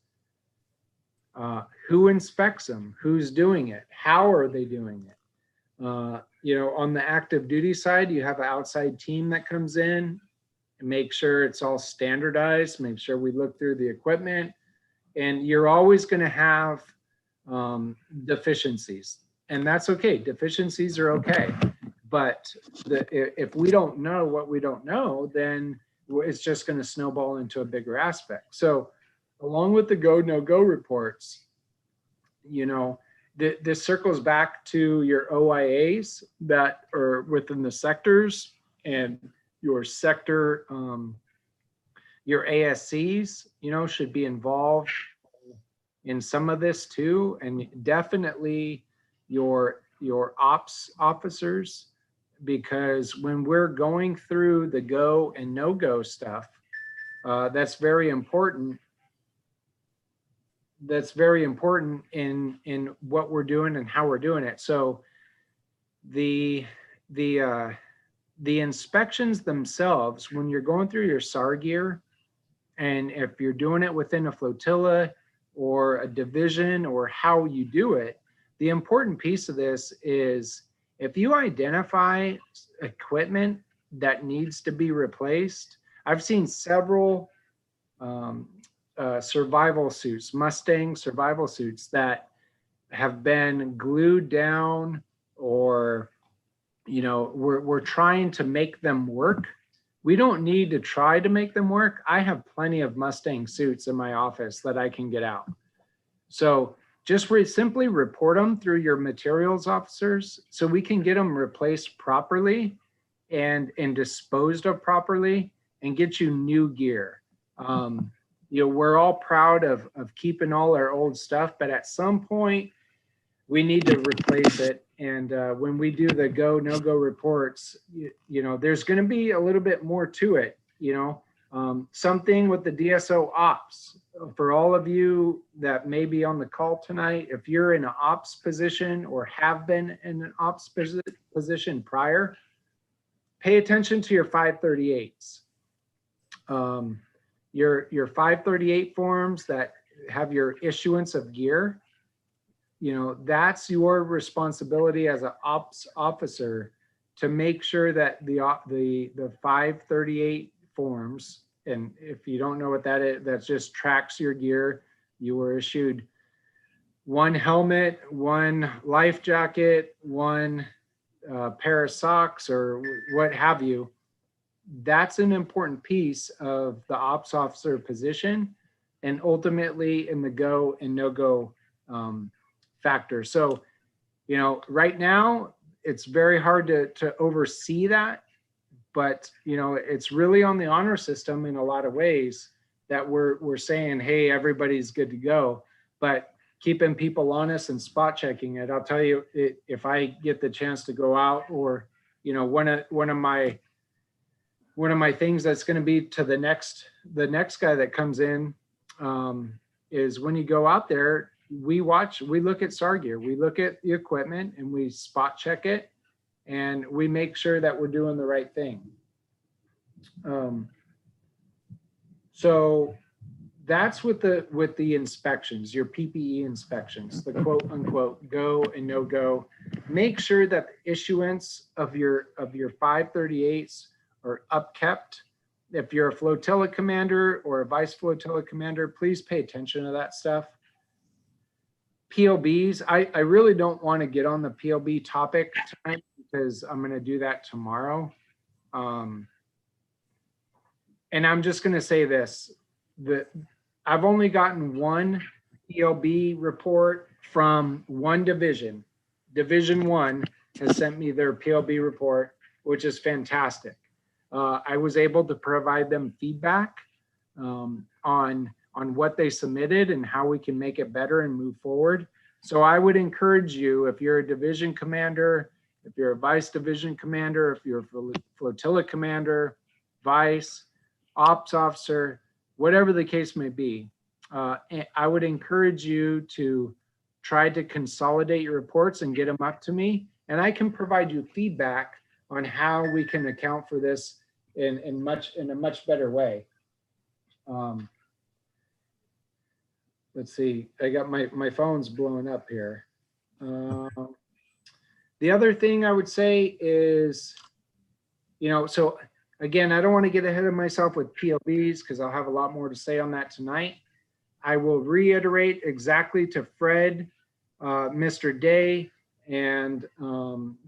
Who inspects them? Who's doing it? How are they doing it? On the active duty side, you have an outside team that comes in and make sure it's all standardized, make sure we look through the equipment, And you're always going to have deficiencies, and that's okay. Deficiencies are okay. But if we don't know what we don't know, then it's just going to snowball into a bigger aspect. So along with the go, no go reports, you know, this circles back to your OIAs that are within the sectors, and your sector, your ASCs, you know, should be involved in some of this too. And definitely your ops officers, because when we're going through the go and no go stuff, that's very important. That's very important in what we're doing and how we're doing it. So the inspections themselves, when you're going through your SAR gear, and if you're doing it within a flotilla or a division or how you do it, the important piece of this is if you identify equipment that needs to be replaced. I've seen several survival suits, Mustang survival suits, that have been glued down, or, you know, we're trying to make them work. We don't need to try to make them work. I have plenty of Mustang suits in my office that I can get out. So just simply report them through your materials officers so we can get them replaced properly and disposed of properly and get you new gear. You know, we're all proud of keeping all our old stuff, but at some point we need to replace it. And when we do the go, no go reports, you know, there's going to be a little bit more to it, you know, something with the DSO ops. For all of you that may be on the call tonight, if you're in an ops position or have been in an ops position prior, pay attention to your 538s. Your 538 forms that have your issuance of gear, you know, that's your responsibility as an ops officer to make sure that the 538 forms, and if you don't know what that is, that just tracks your gear. You were issued one helmet, one life jacket, one pair of socks, or what have you. That's an important piece of the ops officer position, and ultimately in the go and no go factor. So, you know, right now it's very hard to oversee that, but, you know, it's really on the honor system in a lot of ways that we're saying, hey, everybody's good to go, but keeping people honest and spot checking it. I'll tell you, if I get the chance to go out, or, you know, one of my things that's going to be to the next guy that comes in is when you go out there, we look at SAR gear, we look at the equipment and we spot check it, and we make sure that we're doing the right thing. So that's with the inspections, your PPE inspections, the quote unquote go and no go. Make sure that the issuance of your 538s are upkept. If you're a flotilla commander or a vice flotilla commander, please pay attention to that stuff. PLBs, I really don't want to get on the PLB topic tonight because I'm going to do that tomorrow. And I'm just going to say this, that I've only gotten one PLB report from one division. Division 1 has sent me their PLB report, which is fantastic. I was able to provide them feedback on what they submitted and how we can make it better and move forward. So I would encourage you, if you're a division commander, if you're a vice division commander, if you're a flotilla commander, vice, ops officer, whatever the case may be, I would encourage you to try to consolidate your reports and get them up to me. And I can provide you feedback on how we can account for this in a much better way. Let's see, I got my phone's blowing up here. The other thing I would say is, you know, so again, I don't want to get ahead of myself with PLBs because I'll have a lot more to say on that tonight. I will reiterate exactly to Fred, Mr. Day, and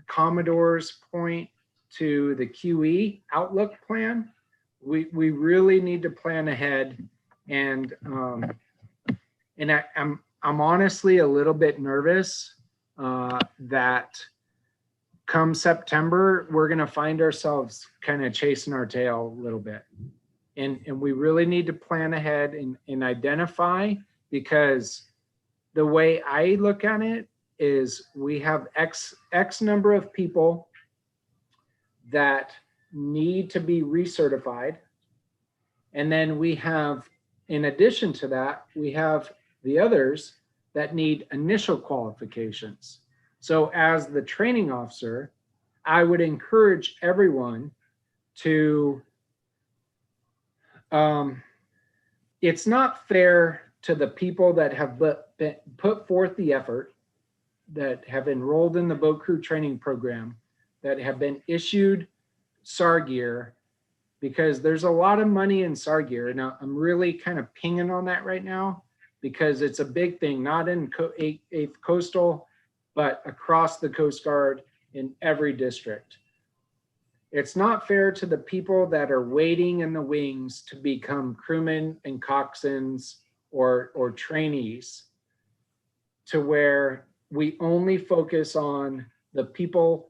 Commodore's point to the QE outlook plan. We really need to plan ahead, and I'm honestly a little bit nervous that come September we're going to find ourselves kind of chasing our tail a little bit, and we really need to plan ahead and identify, because the way I look at it is we have X number of people that need to be recertified. And then we have, in addition to that, we have the others that need initial qualifications. So as the training officer, I would encourage everyone to, it's not fair to the people that have put forth the effort, that have enrolled in the boat crew training program, that have been issued SAR gear, because there's a lot of money in SAR gear. Now, I'm really kind of pinging on that right now because it's a big thing, not in 8th Coastal, but across the Coast Guard in every district. It's not fair to the people that are waiting in the wings to become crewmen and coxswains or trainees, to where we only focus on the people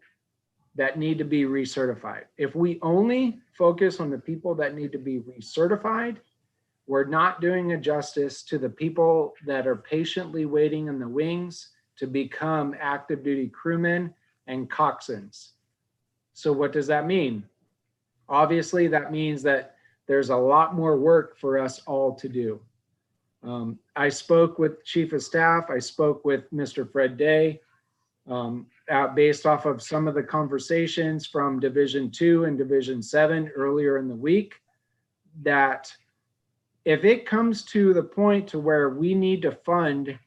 that need to be recertified. If we only focus on the people that need to be recertified, we're not doing a justice to the people that are patiently waiting in the wings to become active duty crewmen and coxswains. So what does that mean? Obviously, that means that there's a lot more work for us all to do. I spoke with Chief of Staff. I spoke with Mr. Fred Day, based off of some of the conversations from Division 2 and Division 7 earlier in the week, that if it comes to the point to where we need to fund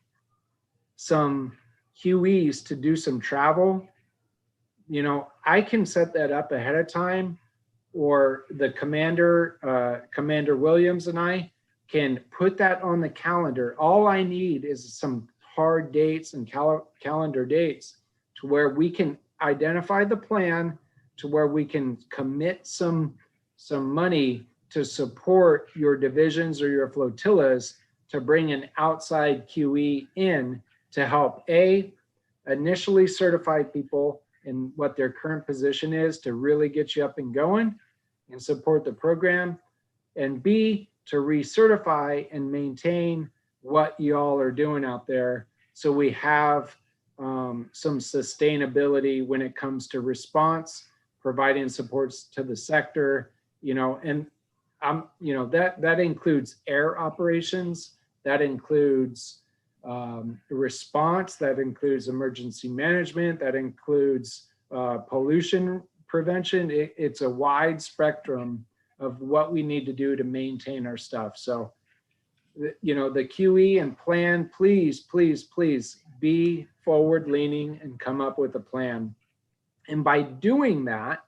some QEs to do some travel, you know, I can set that up ahead of time, or the commander, Commander Williams, and I can put that on the calendar. All I need is some hard dates and calendar dates to where we can identify the plan, to where we can commit some money to support your divisions or your flotillas to bring an outside QE in to help initially certify people in what their current position is, to really get you up and going and support the program, and B, to recertify and maintain what y'all are doing out there, so we have some sustainability when it comes to response, providing supports to the sector, you know, and that includes air operations, that includes response, that includes emergency management, that includes pollution prevention. It's a wide spectrum of what we need to do to maintain our stuff. So, you know, the QE and plan, please, please, please be forward leaning and come up with a plan. And by doing that,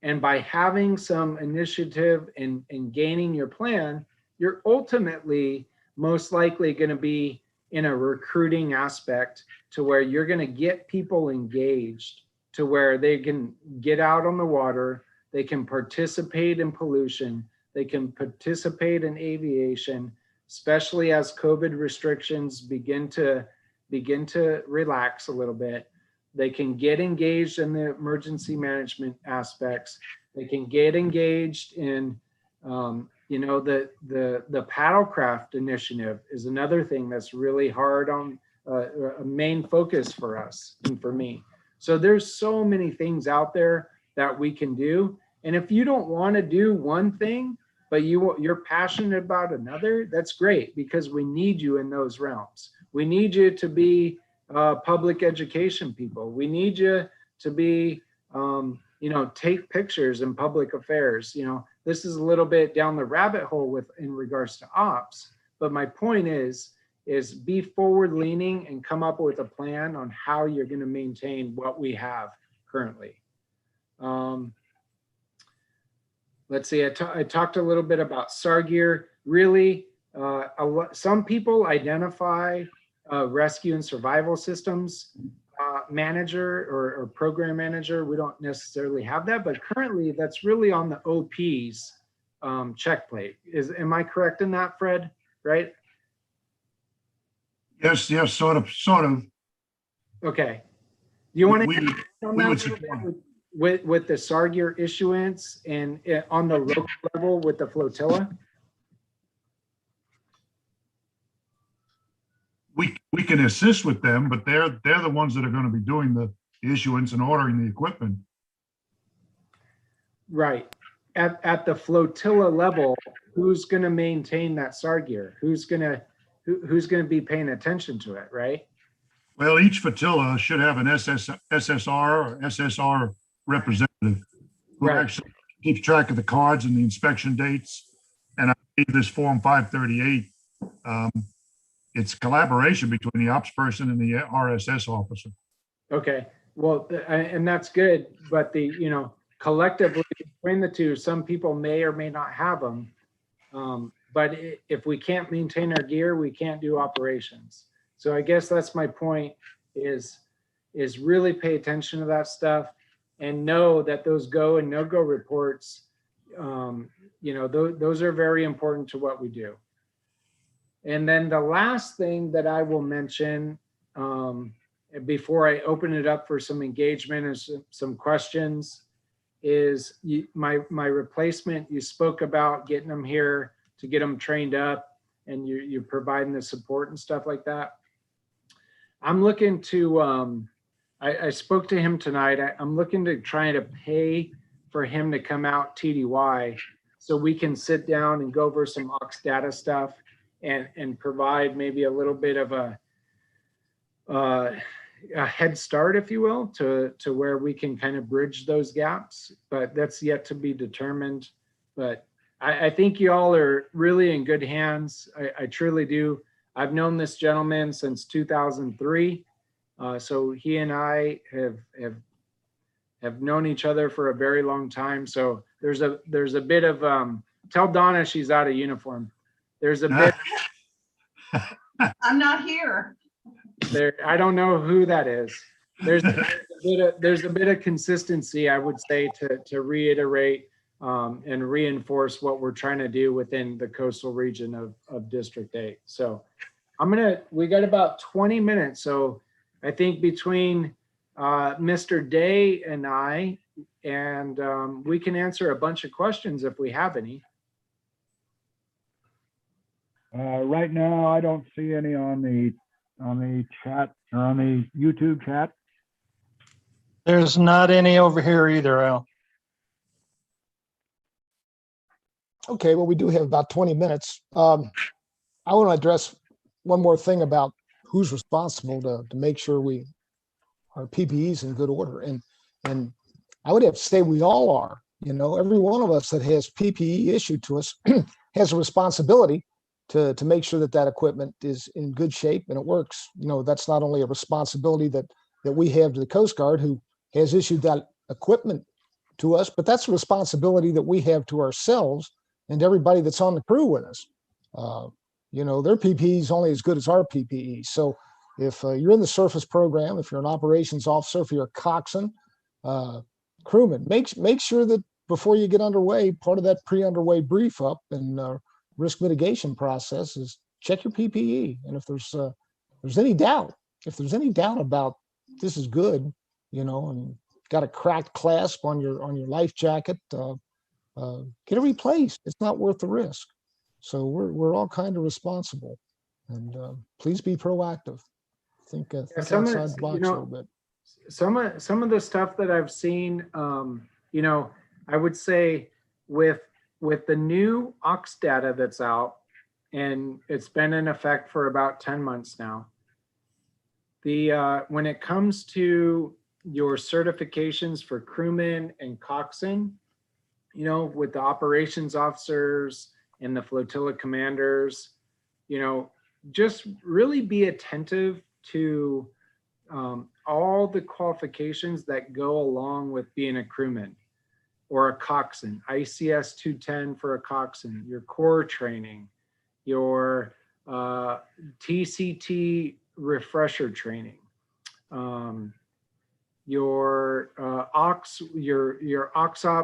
and by having some initiative and gaining your plan, you're ultimately most likely going to be in a recruiting aspect, to where you're going to get people engaged, to where they can get out on the water, they can participate in pollution, they can participate in aviation, especially as COVID restrictions begin to relax a little bit. They can get engaged in the emergency management aspects. They can get engaged in, you know, the paddlecraft initiative is another thing that's really hard on a main focus for us and for me. So there's so many things out there that we can do. And if you don't want to do one thing, but you're passionate about another, that's great, because we need you in those realms. We need you to be public education people. We need you to be, you know, take pictures in public affairs. You know, this is a little bit down the rabbit hole in regards to ops, but my point is be forward leaning and come up with a plan on how you're going to maintain what we have currently. Let's see, I talked a little bit about SAR gear. Really, Some people identify rescue and survival systems manager or program manager. We don't necessarily have that, but currently that's really on the OP's check plate. Am I correct in that, Fred? Right? Yes, sort of. Okay. Do you want We to would support. with the SARGIR issuance and on the local level with the flotilla? We can assist with them, but they're the ones that are going to be doing the issuance and ordering the equipment. Right. At the flotilla level, who's going to maintain that SARGIR? Who's going to be paying attention to it, right? Well, each flotilla should have an SSR or SSR representative who Right. actually keeps track of the cards and the inspection dates. And I believe this Form 538, it's collaboration between the ops person and the RSS officer. Okay. Well, and that's good, but collectively between the two, some people may or may not have them. But if we can't maintain our gear, we can't do operations. So I guess that's my point is really pay attention to that stuff and know that those go and no go reports, those are very important to what we do. And then the last thing that I will mention before I open it up for some engagement and some questions is my replacement. You spoke about getting them here to get them trained up and you're providing the support and stuff like that. I'm looking to, I spoke to him tonight. I'm looking to try to pay for him to come out TDY so we can sit down and go over some Aux data stuff and provide maybe a little bit of a head start, if you will, to where we can kind of bridge those gaps, but that's yet to be determined. But I think you all are really in good hands. I truly do. I've known this gentleman since 2003. So he and I have known each other for a very long time. So there's a bit of, tell Donna she's out of uniform. There's a bit. I'm not here. There, I don't know who that is. There's a bit of consistency, I would say, to reiterate and reinforce what we're trying to do within the coastal region of District 8. So we got about 20 minutes. So I think between Mr. Day and I, and we can answer a bunch of questions if we have any. Right now, I don't see any on the chat or on the YouTube chat. There's not any over here either, Al. Okay, well, we do have about 20 minutes. I want to address one more thing about who's responsible to make sure our PPE's in good order. And I would have to say we all are, every one of us that has PPE issued to us has a responsibility to make sure that equipment is in good shape and it works. That's not only a responsibility that we have to the Coast Guard who has issued that equipment to us, but that's a responsibility that we have to ourselves and everybody that's on the crew with us. Their PPE is only as good as our PPE. So if you're in the surface program, if you're an operations officer, if you're a coxswain, crewman, make sure that before you get underway, part of that pre-underway brief up and risk mitigation process is check your PPE. And if there's any doubt about this is good, and got a cracked clasp on your life jacket, get it replaced. It's not worth the risk. So we're all kind of responsible, and please be proactive. Think outside the box a little bit. Some of the stuff that I've seen, I would say with the new Aux data that's out, and it's been in effect for about 10 months now. When it comes to your certifications for crewmen and coxswain, with the operations officers and the flotilla commanders, just really be attentive to all the qualifications that go along with being a crewman or a coxswain, ICS 210 for a coxswain, your core training, your TCT refresher training, your OXOP,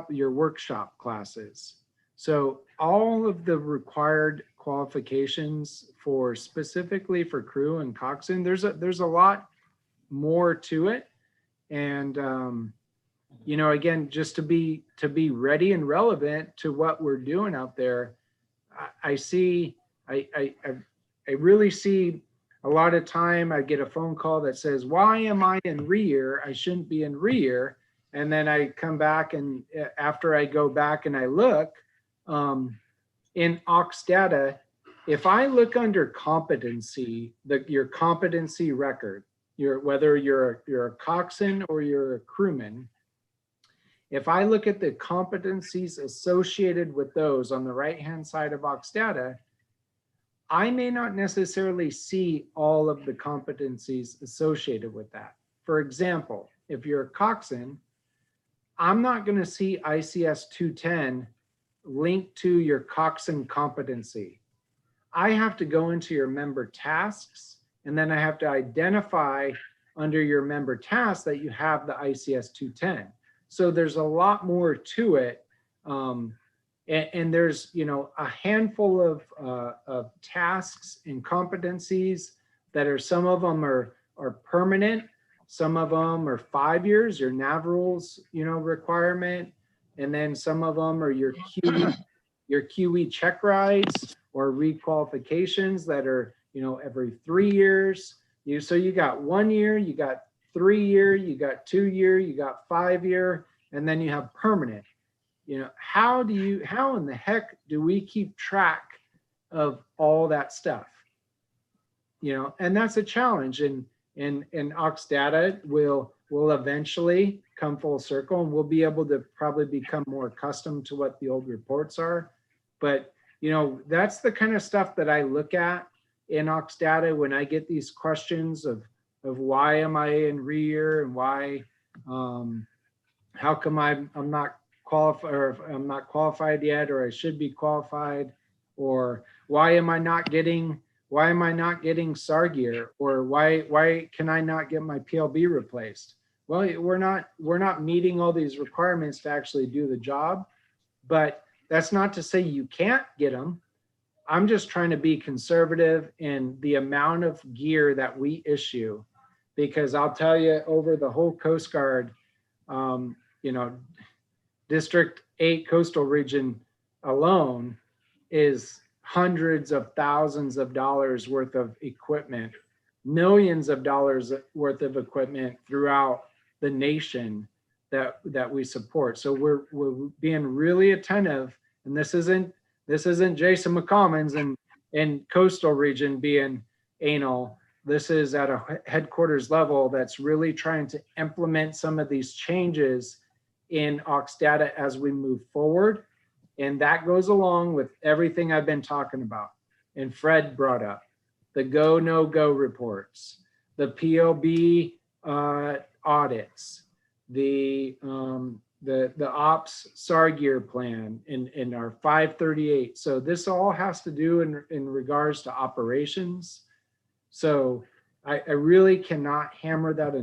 your workshop classes. So all of the required qualifications for specifically for crew and coxswain, there's a lot more to it. And you know, again, just to be ready and relevant to what we're doing out there, I really see a lot of time I get a phone call that says, why am I in rear? I shouldn't be in rear. And then I come back, and after I go back and I look in Ox data, if I look under competency, your competency record, whether you're a coxswain or you're a crewman, if I look at the competencies associated with those on the right-hand side of Ox data, I may not necessarily see all of the competencies associated with that. For example, if you're a coxswain, I'm not going to see ICS 210 linked to your coxswain competency. I have to go into your member tasks, and then I have to identify under your member tasks that you have the ICS 210. So there's a lot more to it. And there's, you know, a handful of tasks and competencies that are, some of them are permanent. Some of them are 5 years, your NAV rules, you know, requirement. And then some of them are your QE check rides or requalifications that are, you know, every 3 years. So you got 1 year, you got 3 year, you got 2 year, you got 5 year, and then you have permanent. You know, how in the heck do we keep track of all that stuff? You know, and that's a challenge. And Ox data will eventually come full circle, and we'll be able to probably become more accustomed to what the old reports are. But, you know, that's the kind of stuff that I look at in Ox data when I get these questions of why am I in rear, and why, how come I'm not qualified, or I'm not qualified yet, or I should be qualified, or why am I not getting SAR gear, or why can I not get my PLB replaced? Well, we're not meeting all these requirements to actually do the job, but that's not to say you can't get them. I'm just trying to be conservative in the amount of gear that we issue, because I'll tell you, over the whole Coast Guard, you know, District 8 coastal region alone is hundreds of thousands of dollars worth of equipment, millions of dollars worth of equipment throughout the nation that we support. So we're being really attentive, and this isn't Jason McCommons and coastal region being anal. This is at a headquarters level that's really trying to implement some of these changes in Ox data as we move forward. And that goes along with everything I've been talking about. And Fred brought up the go, no go reports, the POB audits, the ops SAR gear plan in our 538. So this all has to do in regards to operations. So I really cannot hammer that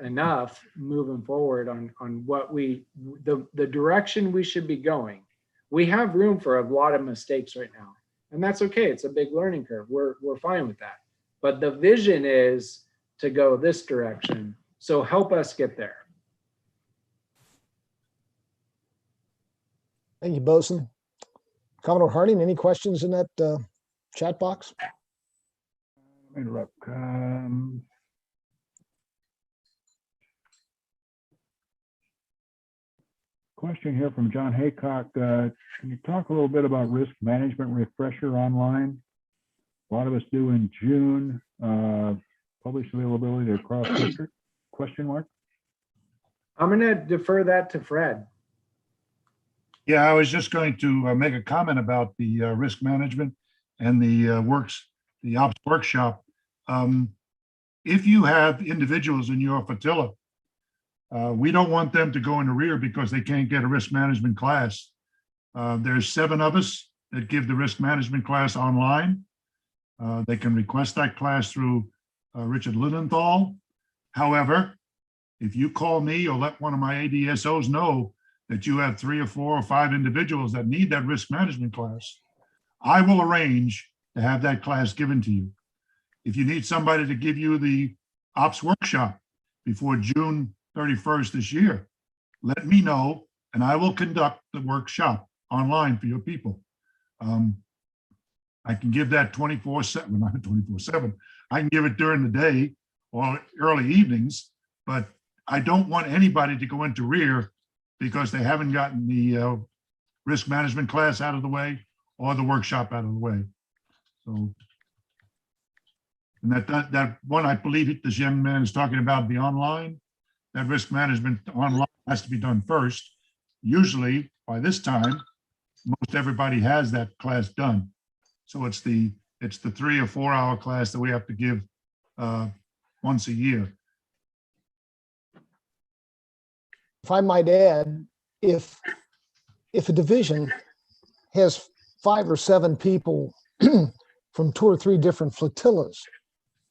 enough moving forward on what the direction we should be going. We have room for a lot of mistakes right now, and that's okay. It's a big learning curve. We're fine with that. But the vision is to go this direction. So help us get there. Thank you, Bosun. Commodore Harding, any questions in that chat box? Interrupt. Question here from John Haycock. Can you talk a little bit about risk management refresher online? A lot of us do in June. Published availability across district? Question mark. I'm going to defer that to Fred. Yeah, I was just going to make a comment about the risk management and the ops workshop. If you have individuals in your flotilla, we don't want them to go in the rear because they can't get a risk management class. There's 7 of us that give the risk management class online. They can request that class through Richard Linenthal. However, if you call me or let one of my ADSOs know that you have 3 or 4 or 5 individuals that need that risk management class, I will arrange to have that class given to you. If you need somebody to give you the ops workshop before June 31st this year, let me know and I will conduct the workshop online for your people. I can give that 24/7, not 24/7. I can give it during the day or early evenings, but I don't want anybody to go into rear because they haven't gotten the risk management class out of the way or the workshop out of the way. So, and that one, I believe this young man is talking about the online. That risk management online has to be done first. Usually by this time, most everybody has that class done. So it's the 3 or 4 hour class that we have to give once a year. If I might add, if a division has 5 or 7 people from 2 or 3 different flotillas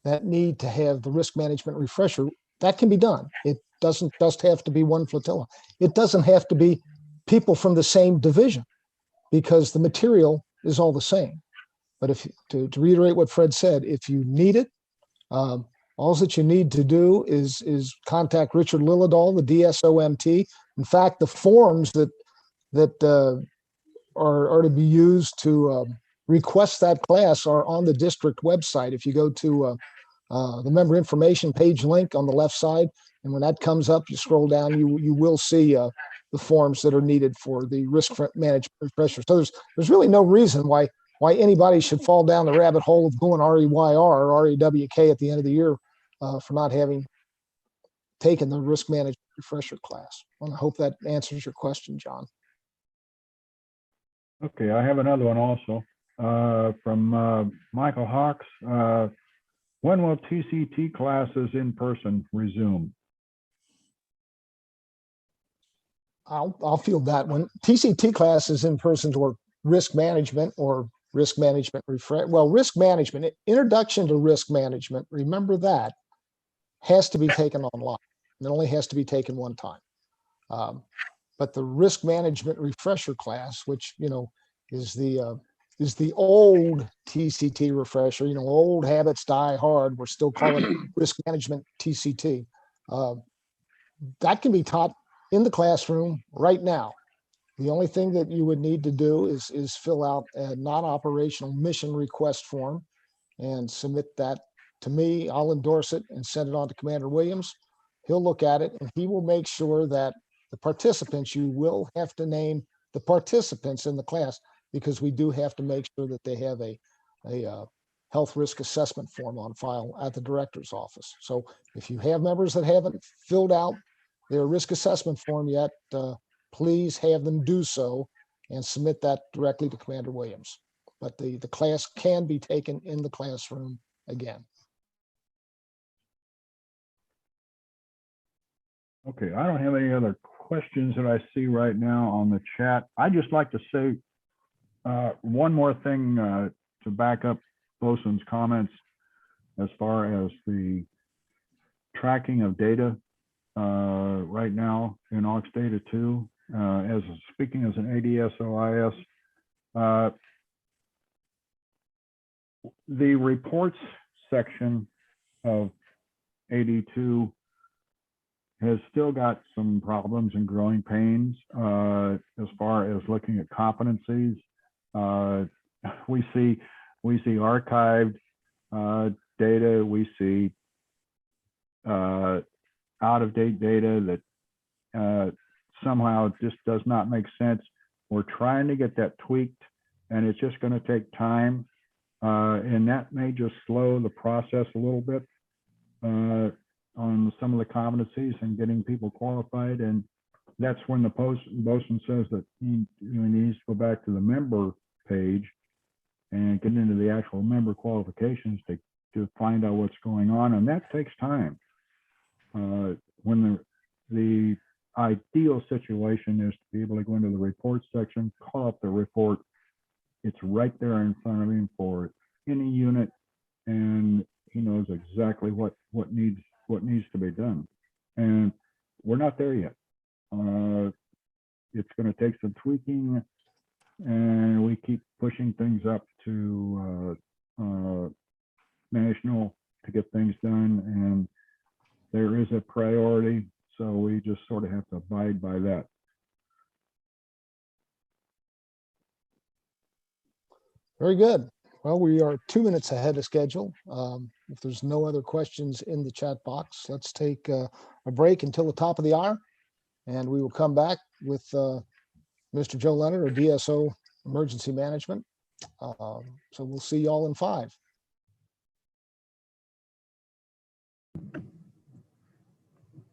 that need to have the risk management refresher, that can be done. It doesn't just have to be one flotilla. It doesn't have to be people from the same division because the material is all the same. But if to reiterate what Fred said, if you need it, all that you need to do is contact Richard Lillidahl, the DSOMT. In fact, the forms that are to be used to request that class are on the district website. If you go to the member information page link on the left side, and when that comes up, you scroll down, you will see the forms that are needed for the risk management refresher. So there's really no reason why anybody should fall down the rabbit hole of going REYR or REWK at the end of the year for not having taken the risk management refresher class. Well, I hope that answers your question, John. Okay, I have another one also from Michael Hawks. When will TCT classes in person resume? I'll field that one. TCT classes in person or risk management refresh. Well, risk management, introduction to risk management, remember that has to be taken online. It only has to be taken one time. But the risk management refresher class, which, is the old TCT refresher, old habits die hard. We're still calling it risk management TCT. That can be taught in the classroom right now. The only thing that you would need to do is fill out a non-operational mission request form and submit that to me. I'll endorse it and send it on to Commander Williams. He'll look at it and he will make sure that the participants, you will have to name the participants in the class because we do have to make sure that they have a health risk assessment form on file at the director's office. So if you have members that haven't filled out their risk assessment form yet, please have them do so and submit that directly to Commander Williams. But the class can be taken in the classroom again. Okay, I don't have any other questions that I see right now on the chat. I'd just like to say one more thing to back up Bosun's comments as far as the tracking of data right now in AUX Data 2. As speaking as an ADSOIS, the reports section of AD2 has still got some problems and growing pains as far as looking at competencies. We see archived data, we see out-of-date data that somehow just does not make sense. We're trying to get that tweaked, and it's just going to take time, and that may just slow the process a little bit on some of the competencies and getting people qualified. And that's when the Bosun says that he needs to go back to the member page and get into the actual member qualifications to find out what's going on, and that takes time. When the ideal situation is to be able to go into the report section, call up the report it's right there in front of him for any unit, and he knows exactly what needs to be done. And we're not there yet. It's going to take some tweaking, and we keep pushing things up to national to get things done, and there is a priority, so we just sort of have to abide by that. Very good. Well, we are 2 minutes ahead of schedule. If there's no other questions in the chat box, let's take a break until the top of the hour, and we will come back with Mr. Joe Leonard, or DSO Emergency Management. So we'll see y'all in 5.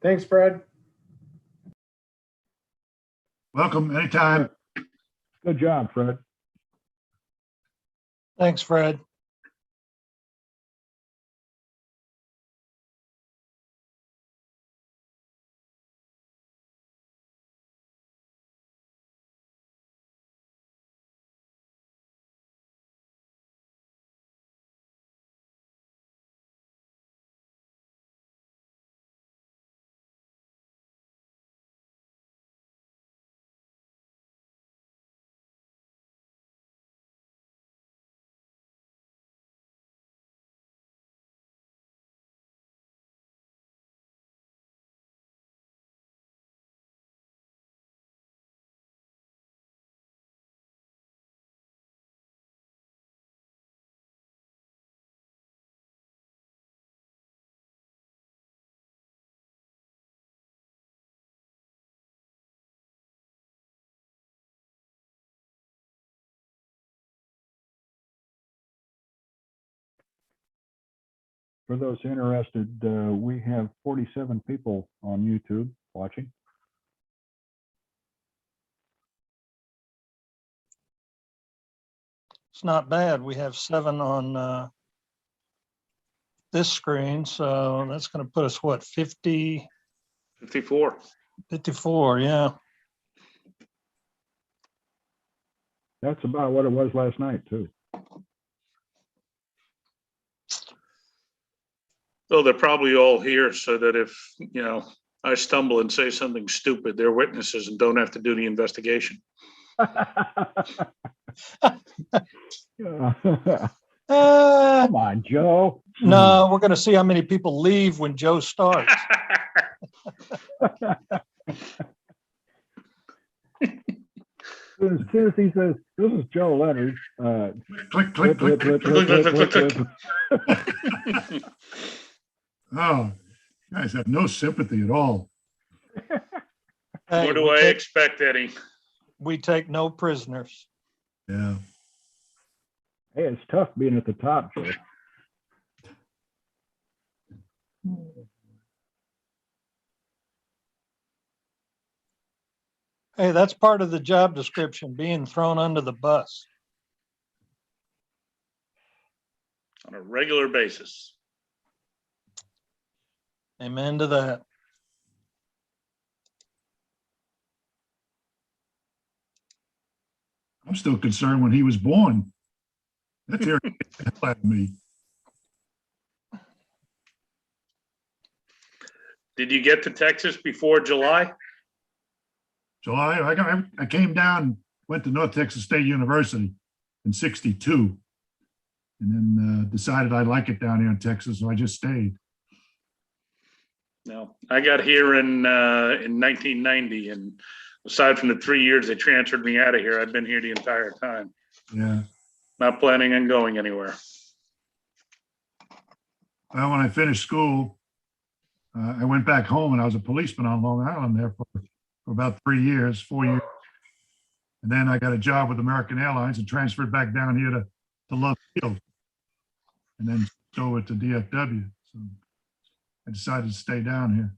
Thanks, Fred. Welcome anytime. Good job, Fred. Thanks, Fred. For those interested, we have 47 people on YouTube watching. It's not bad. We have 7 on this screen, so that's going to put us, what, 50, 54. 54, yeah. That's about what it was last night, too. So they're probably all here so that if, I stumble and say something stupid, they're witnesses and don't have to do the investigation. Come on, Joe. No, we're going to see how many people leave when Joe starts. As soon as he says, "This is Joe Leonard," Click, click, click, click, click, click, click. Oh, guys have no sympathy at all. Hey, What do I expect, Eddie? we take no prisoners. Yeah. Hey, it's tough being at the top, Joe. Hey, that's part of the job description, being thrown under the bus. On a regular basis. Amen to that. I'm still concerned when he was born. That's irritating the hell out of me. Did you get to Texas before July? July, I came down, went to North Texas State University in '62, and then decided I like it down here in Texas, so I just stayed. No, I got here in 1990, and aside from the 3 years they transferred me out of here, I've been here the entire time. Yeah. Not planning on going anywhere. Well, when I finished school, I went back home, and I was a policeman on Long Island there for about 4 years. And then I got a job with American Airlines and transferred back down here to Love Field, and then over to DFW. So I decided to stay down here.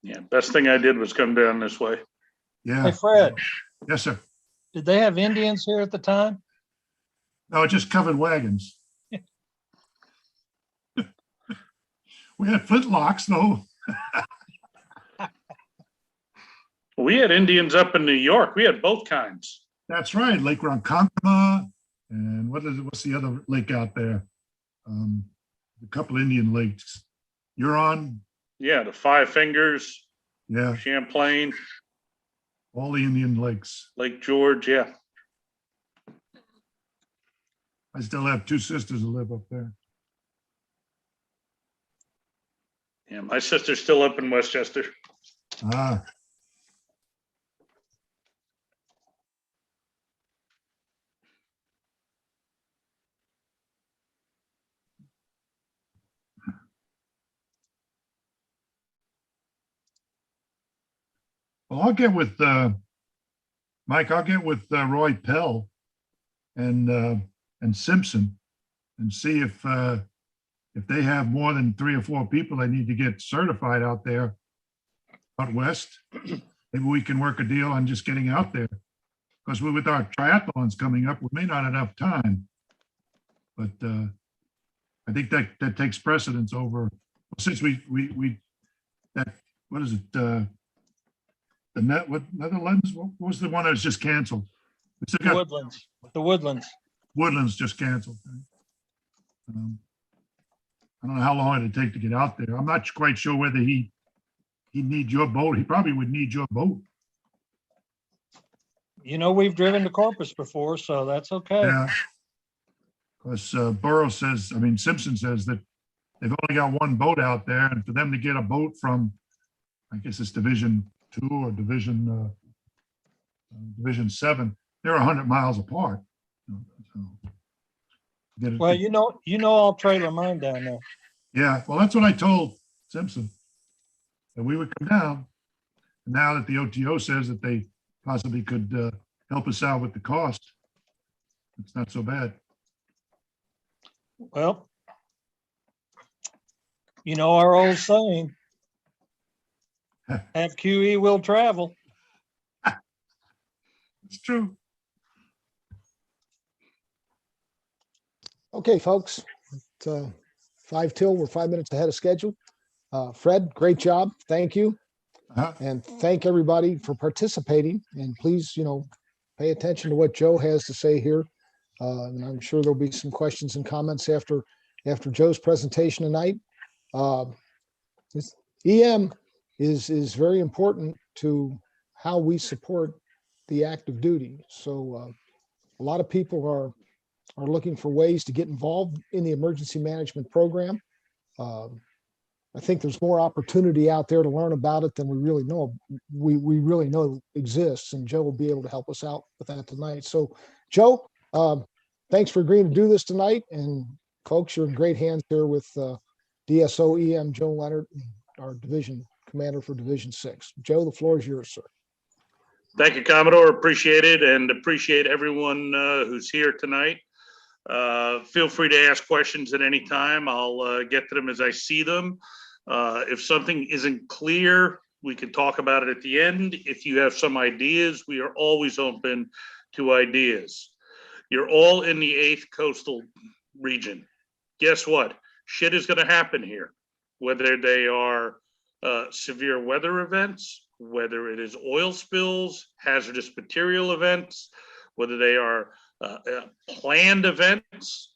Yeah, best thing I did was come down this way. Yeah. Hey, Fred, Yes, sir. did they have Indians here at the time? No, just covered wagons. We had flintlocks, though. We had Indians up in New York. We had both kinds. That's right, Lake Ronkonkoma, and what's the other lake out there? A couple Indian lakes. Huron, Yeah, the Five Fingers, yeah, Champlain, all the Indian lakes. Lake George, yeah. I still have two sisters who live up there. Yeah, my sister's still up in Westchester. Ah, well, I'll get with, Mike, I'll get with Roy Pell and Simpson and see if they have more than 3 or 4 people they need to get certified out there out west. Maybe we can work a deal on just getting out there. Because with our triathlons coming up, we may not have enough time. But I think that takes precedence over, since we what is it? The Netherlands, what was the one that was just canceled? We still got Woodlands, the Woodlands. Woodlands just canceled. I don't know how long it'd take to get out there. I'm not quite sure whether he needs your boat. He probably would need your boat. You know, we've driven to Corpus before, so that's okay. Yeah. Because Burrows says, I mean, Simpson says that they've only got one boat out there, and for them to get a boat from, I guess it's Division 2 or Division 7, they're 100 miles apart. So, Well, you know, I'll trailer mine down there. yeah, well, that's what I told Simpson. And we would come down. And now that the OTO says that they possibly could help us out with the cost, it's not so bad. Well, you know our old saying, have QE will travel. It's true. Okay, folks, it's 5 till, we're 5 minutes ahead of schedule. Fred, great job. Thank you. Uh-huh. And thank everybody for participating. And please, pay attention to what Joe has to say here. And I'm sure there'll be some questions and comments after Joe's presentation tonight. EM is very important to how we support the active duty. So a lot of people are looking for ways to get involved in the emergency management program. I think there's more opportunity out there to learn about it than we really know. We really know exists, and Joe will be able to help us out with that tonight. So, Joe, thanks for agreeing to do this tonight. And folks, you're in great hands here with DSO EM Joe Leonard, our division commander for Division 6. Joe, the floor is yours, sir. Thank you, Commodore. Appreciate it, and appreciate everyone who's here tonight. Feel free to ask questions at any time. I'll get to them as I see them. If something isn't clear, we can talk about it at the end. If you have some ideas, we are always open to ideas. You're all in the 8th Coastal Region. Guess what? Shit is going to happen here, whether they are severe weather events, whether it is oil spills, hazardous material events, whether they are planned events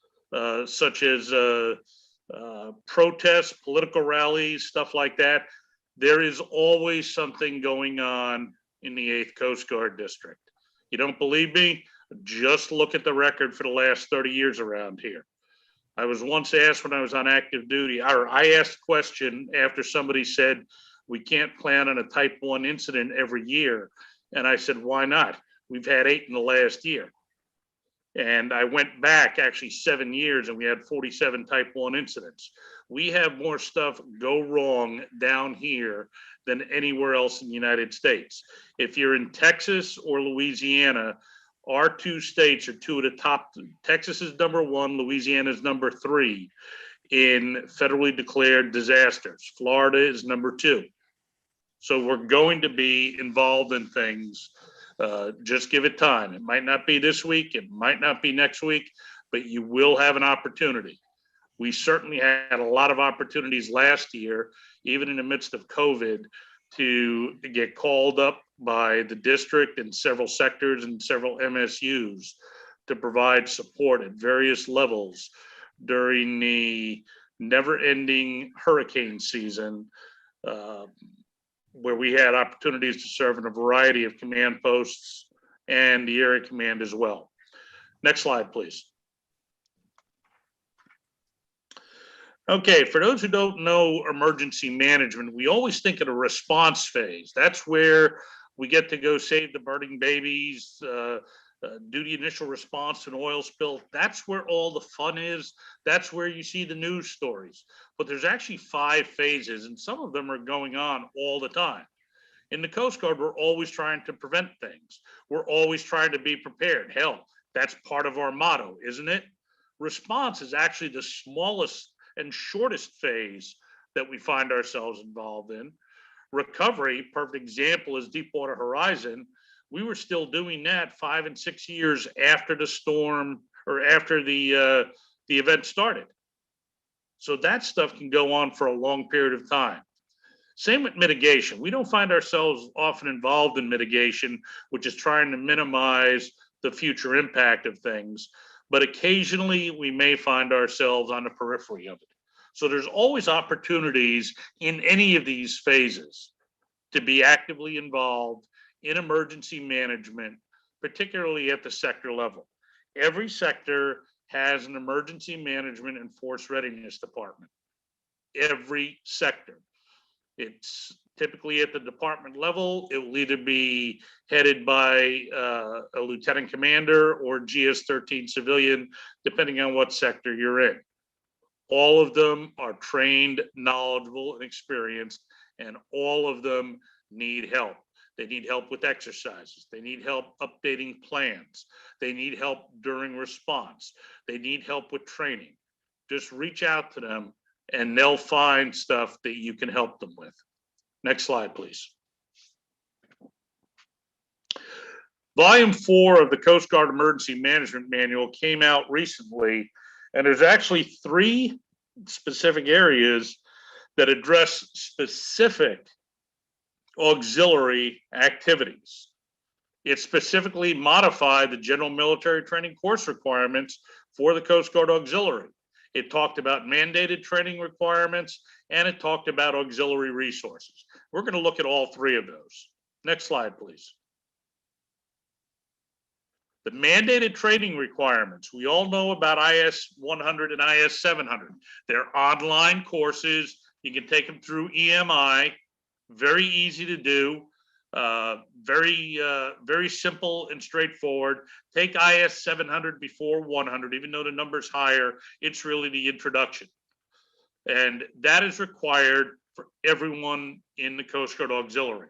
such as protests, political rallies, stuff like that. There is always something going on in the 8th Coast Guard District. You don't believe me? Just look at the record for the last 30 years around here. I was once asked when I was on active duty, or I asked a question after somebody said, we can't plan on a type 1 incident every year. And I said, why not? We've had 8 in the last year. And I went back actually 7 years and we had 47 type 1 incidents. We have more stuff go wrong down here than anywhere else in the United States. If you're in Texas or Louisiana, our 2 states are 2 of the top. Texas is number 1, Louisiana is number 3 in federally declared disasters. Florida is number 2. So we're going to be involved in things. Just give it time. It might not be this week, it might not be next week, but you will have an opportunity. We certainly had a lot of opportunities last year, even in the midst of COVID, to get called up by the district and several sectors and several MSUs to provide support at various levels during the never-ending hurricane season, where we had opportunities to serve in a variety of command posts and the area command as well. Next slide, please. Okay, for those who don't know emergency management, we always think of a response phase. That's where we get to go save the burning babies, do the initial response to an oil spill. That's where all the fun is. That's where you see the news stories. But there's actually 5 phases, and some of them are going on all the time. In the Coast Guard, we're always trying to prevent things. We're always trying to be prepared. Hell, that's part of our motto, isn't it? Response is actually the smallest and shortest phase that we find ourselves involved in. Recovery, perfect example, is Deepwater Horizon. We were still doing that 5 and 6 years after the storm or after the event started. So that stuff can go on for a long period of time. Same with mitigation. We don't find ourselves often involved in mitigation, which is trying to minimize the future impact of things, but occasionally we may find ourselves on the periphery of it. So there's always opportunities in any of these phases to be actively involved in emergency management, particularly at the sector level. Every sector has an emergency management and force readiness department. Every sector. It's typically at the department level. It will either be headed by a lieutenant commander or GS-13 civilian, depending on what sector you're in. All of them are trained, knowledgeable, and experienced, and all of them need help. They need help with exercises. They need help updating plans. They need help during response. They need help with training. Just reach out to them and they'll find stuff that you can help them with. Next slide, please. Volume 4 of the Coast Guard Emergency Management Manual came out recently, and there's actually 3 specific areas that address specific auxiliary activities. It specifically modified the general military training course requirements for the Coast Guard Auxiliary. It talked about mandated training requirements, and it talked about auxiliary resources. We're going to look at all 3 of those. Next slide, please. The mandated training requirements, we all know about IS 100 and IS 700. They're online courses. You can take them through EMI. Very easy to do. Very simple and straightforward. Take IS 700 before 100, even though the number's higher, it's really the introduction. And that is required for everyone in the Coast Guard Auxiliary.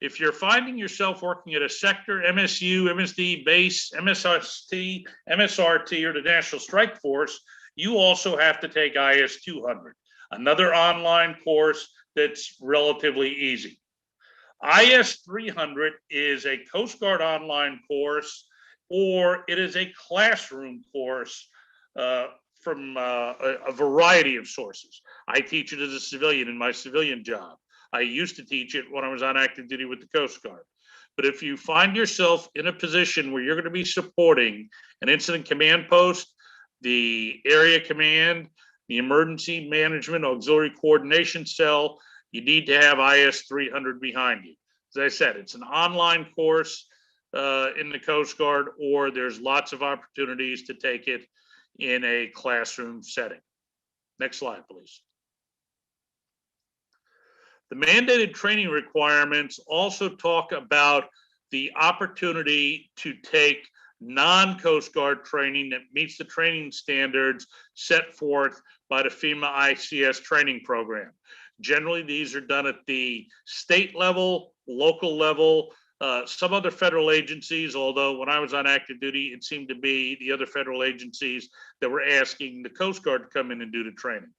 If you're finding yourself working at a sector, MSU, MSD, base, MSRT, or the National Strike Force, you also have to take IS 200, another online course that's relatively easy. IS 300 is a Coast Guard online course, or it is a classroom course from a variety of sources. I teach it as a civilian in my civilian job. I used to teach it when I was on active duty with the Coast Guard. But if you find yourself in a position where you're going to be supporting an incident command post, the area command, the emergency management auxiliary coordination cell, you need to have IS 300 behind you. As I said, it's an online course in the Coast Guard, or there's lots of opportunities to take it in a classroom setting. Next slide, please. The mandated training requirements also talk about the opportunity to take non-Coast Guard training that meets the training standards set forth by the FEMA ICS training program. Generally, these are done at the state level, local level, some other federal agencies, although when I was on active duty, it seemed to be the other federal agencies that were asking the Coast Guard to come in and do the training.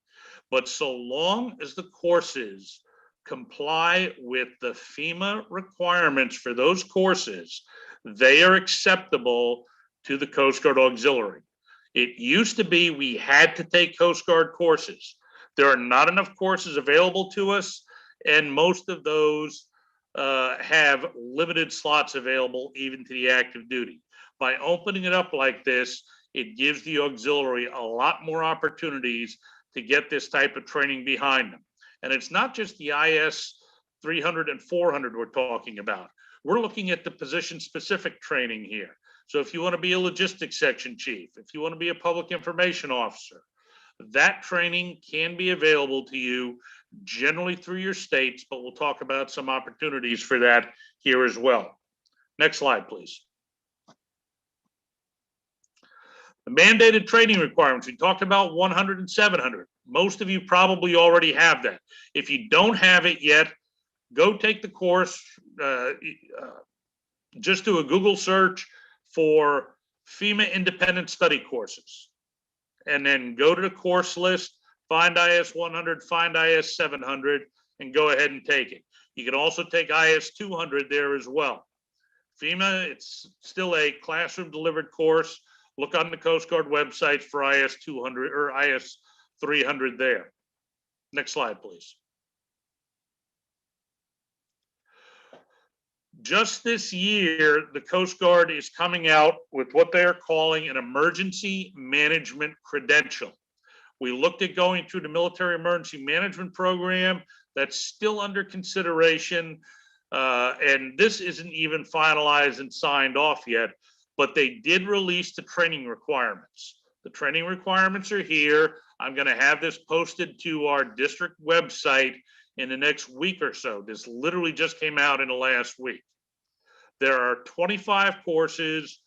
But so long as the courses comply with the FEMA requirements for those courses, they are acceptable to the Coast Guard Auxiliary. It used to be we had to take Coast Guard courses. There are not enough courses available to us, and most of those have limited slots available even to the active duty. By opening it up like this, it gives the auxiliary a lot more opportunities to get this type of training behind them. And it's not just the IS 300 and 400 we're talking about. We're looking at the position specific training here. So if you want to be a logistics section chief, if you want to be a public information officer, that training can be available to you generally through your states, but we'll talk about some opportunities for that here as well. Next slide, please. The mandated training requirements, we talked about 100 and 700. Most of you probably already have that. If you don't have it yet, go take the course. Just do a Google search for FEMA independent study courses, and then go to the course list, find IS 100, find IS 700, and go ahead and take it. You can also take IS 200 there as well. FEMA, it's still a classroom delivered course. Look on the Coast Guard website for IS 200 or IS 300 there. Next slide, please. Just this year, the Coast Guard is coming out with what they're calling an emergency management credential. We looked at going through the military emergency management program. That's still under consideration. And this isn't even finalized and signed off yet, but they did release the training requirements. The training requirements are here. I'm going to have this posted to our district website in the next week or so. This literally just came out in the last week. There are 25 courses.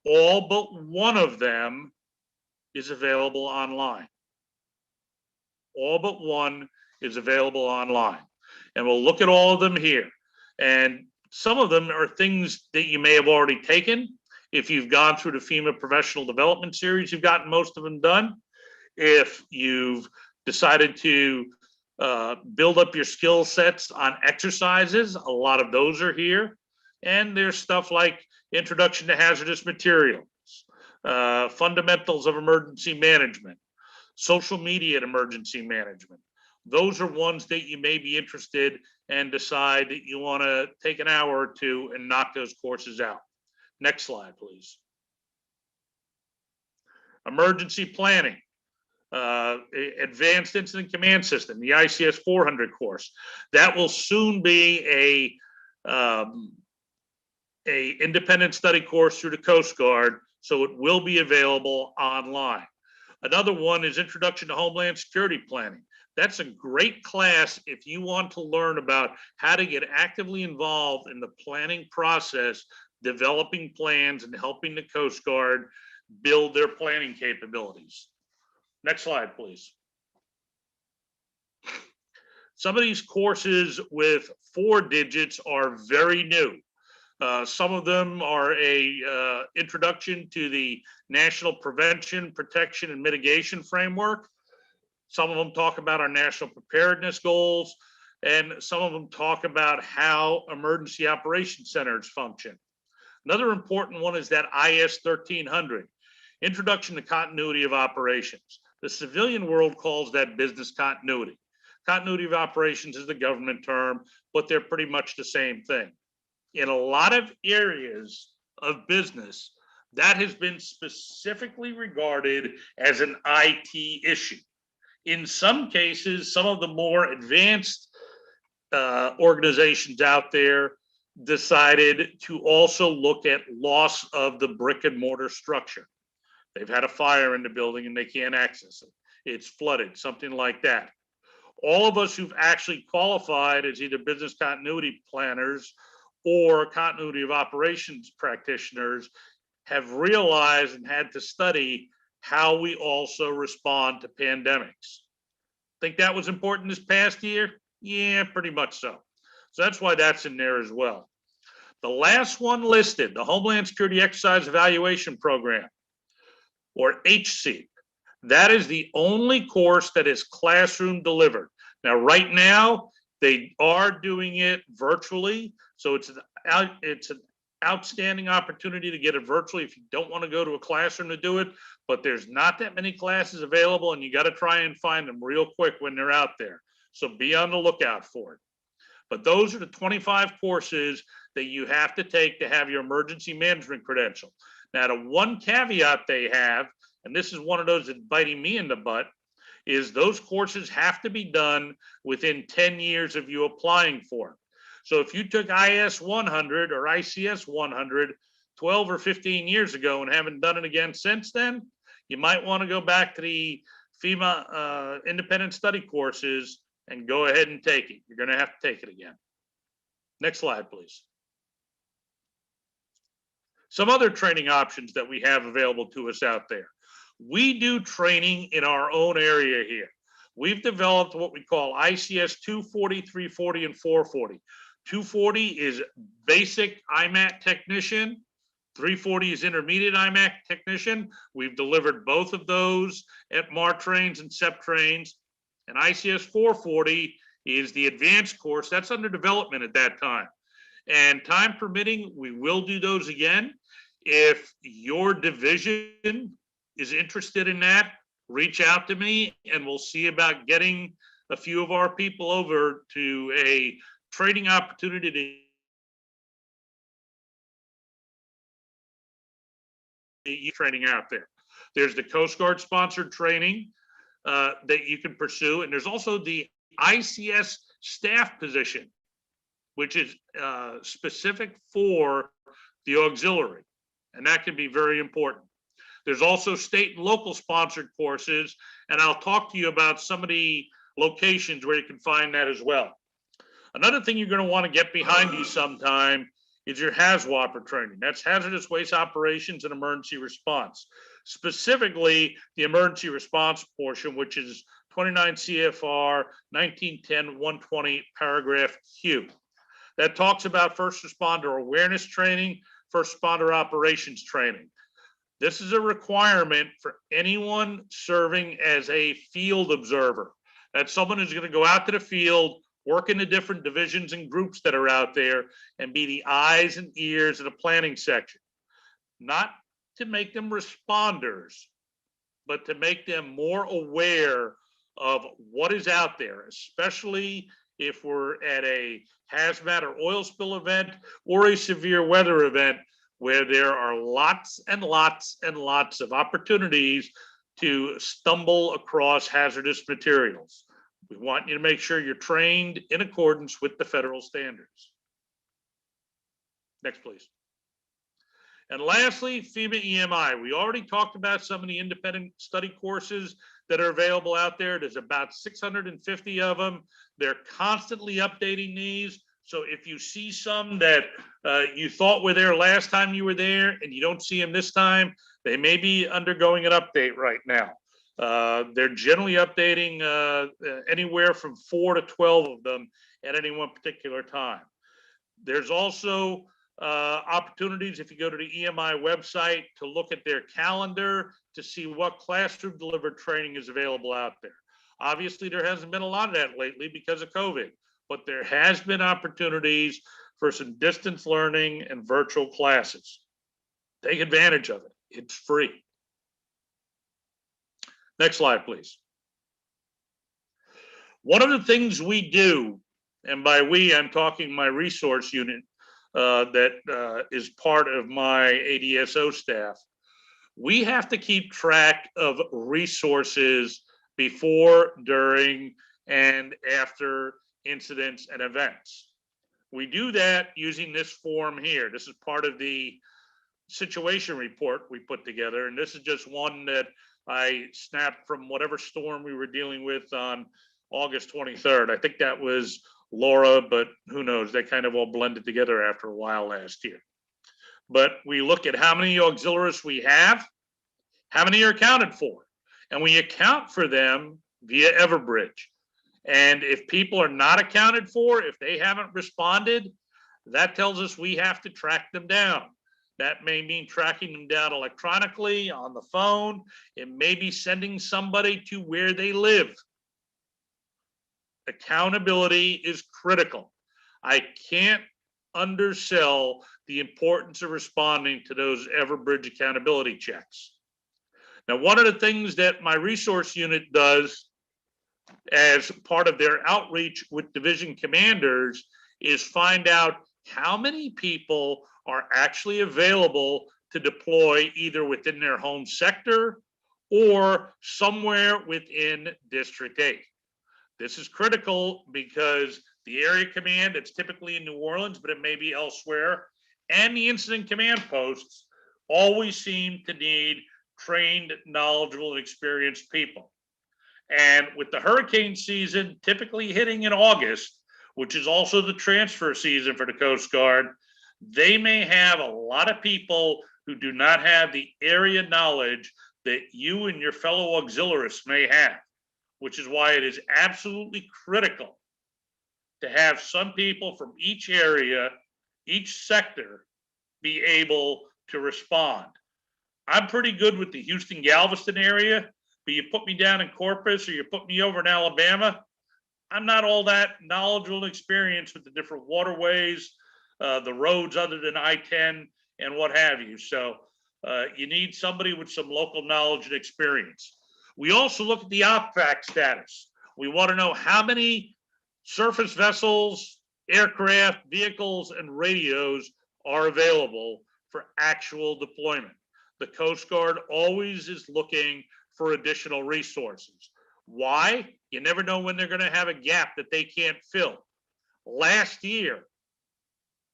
All but one of them is available online. All but one is available online. And we'll look at all of them here. And some of them are things that you may have already taken. If you've gone through the FEMA Professional Development Series, you've gotten most of them done. If you've decided to build up your skill sets on exercises, a lot of those are here. And there's stuff like Introduction to Hazardous Materials, Fundamentals of Emergency Management, Social Media and Emergency Management. Those are ones that you may be interested and decide that you want to take an hour or two and knock those courses out. Next slide, please. Emergency Planning, Advanced Incident Command System, the ICS 400 course. That will soon be a independent study course through the Coast Guard, so it will be available online. Another one is Introduction to Homeland Security Planning. That's a great class if you want to learn about how to get actively involved in the planning process, developing plans and helping the Coast Guard build their planning capabilities. Next slide, please. Some of these courses with 4 digits are very new. Some of them are a introduction to the National Prevention, Protection, and Mitigation Framework. Some of them talk about our national preparedness goals, and some of them talk about how emergency operations centers function. Another important one is that IS 1300, Introduction to Continuity of Operations. The civilian world calls that business continuity. Continuity of operations is the government term, but they're pretty much the same thing. In a lot of areas of business, that has been specifically regarded as an IT issue. In some cases, some of the more advanced organizations out there decided to also look at loss of the brick and mortar structure. They've had a fire in the building and they can't access it. It's flooded, something like that. All of us who've actually qualified as either business continuity planners or continuity of operations practitioners have realized and had to study how we also respond to pandemics. Think that was important this past year? Yeah, pretty much so. So that's why that's in there as well. The last one listed, the Homeland Security Exercise Evaluation Program, or HCEP. That is the only course that is classroom delivered. Now, right now, they are doing it virtually. So it's an outstanding opportunity to get it virtually if you don't want to go to a classroom to do it, but there's not that many classes available and you got to try and find them real quick when they're out there. So be on the lookout for it. But those are the 25 courses that you have to take to have your emergency management credential. Now, the one caveat they have, and this is one of those that's biting me in the butt, is those courses have to be done within 10 years of you applying for them. So if you took IS 100 or ICS 100 12 or 15 years ago and haven't done it again since then, you might want to go back to the FEMA independent study courses and go ahead and take it. You're going to have to take it again. Next slide, please. Some other training options that we have available to us out there. We do training in our own area here. We've developed what we call ICS 240, 340, and 440. 240 is basic IMAT technician. 340 is intermediate IMAT technician. We've delivered both of those at MAR trains and CEP trains. And ICS 440 is the advanced course. That's under development at that time. And time permitting, we will do those again. If your division is interested in that, reach out to me and we'll see about getting a few of our people over to a training opportunity to training out there. There's the Coast Guard sponsored training that you can pursue. And there's also the ICS staff position, which is specific for the auxiliary. And that can be very important. There's also state and local sponsored courses, and I'll talk to you about some of the locations where you can find that as well. Another thing you're going to want to get behind you sometime is your HAZWOPER training. That's Hazardous Waste Operations and Emergency Response. Specifically, the emergency response portion, which is 29 CFR 1910-120 paragraph Q. That talks about first responder awareness training, first responder operations training. This is a requirement for anyone serving as a field observer. That's someone who's going to go out to the field, work in the different divisions and groups that are out there, and be the eyes and ears of the planning section. Not to make them responders, but to make them more aware of what is out there, especially if we're at a hazmat or oil spill event or a severe weather event where there are lots and lots and lots of opportunities to stumble across hazardous materials. We want you to make sure you're trained in accordance with the federal standards. Next, please. And lastly, FEMA EMI. We already talked about some of the independent study courses that are available out there. There's about 650 of them. They're constantly updating these. So if you see some that you thought were there last time you were there and you don't see them this time, they may be undergoing an update right now. They're generally updating anywhere from 4 to 12 of them at any one particular time. There's also opportunities if you go to the EMI website to look at their calendar to see what classroom delivered training is available out there. Obviously, there hasn't been a lot of that lately because of COVID, but there has been opportunities for some distance learning and virtual classes. Take advantage of it. It's free. Next slide, please. One of the things we do, and by we, I'm talking my resource unit that is part of my ADSO staff, we have to keep track of resources before, during, and after incidents and events. We do that using this form here. This is part of the situation report we put together, and this is just one that I snapped from whatever storm we were dealing with on August 23rd. I think that was Laura, but who knows? They kind of all blended together after a while last year. But we look at how many auxiliaries we have, how many are accounted for, and we account for them via Everbridge. And if people are not accounted for, if they haven't responded, that tells us we have to track them down. That may mean tracking them down electronically, on the phone. It may be sending somebody to where they live. Accountability is critical. I can't undersell the importance of responding to those Everbridge accountability checks. Now, one of the things that my resource unit does as part of their outreach with division commanders is find out how many people are actually available to deploy either within their home sector or somewhere within District 8. This is critical because the area command, it's typically in New Orleans, but it may be elsewhere, and the incident command posts always seem to need trained, knowledgeable, and experienced people. And with the hurricane season typically hitting in August, which is also the transfer season for the Coast Guard, they may have a lot of people who do not have the area knowledge that you and your fellow auxiliaries may have, which is why it is absolutely critical to have some people from each area, each sector, be able to respond. I'm pretty good with the Houston Galveston area, but you put me down in Corpus or you put me over in Alabama, I'm not all that knowledgeable and experienced with the different waterways, the roads other than I-10 and what have you. So you need somebody with some local knowledge and experience. We also look at the OPFAC status. We want to know how many surface vessels, aircraft, vehicles, and radios are available for actual deployment. The Coast Guard always is looking for additional resources. Why? You never know when they're going to have a gap that they can't fill. Last year,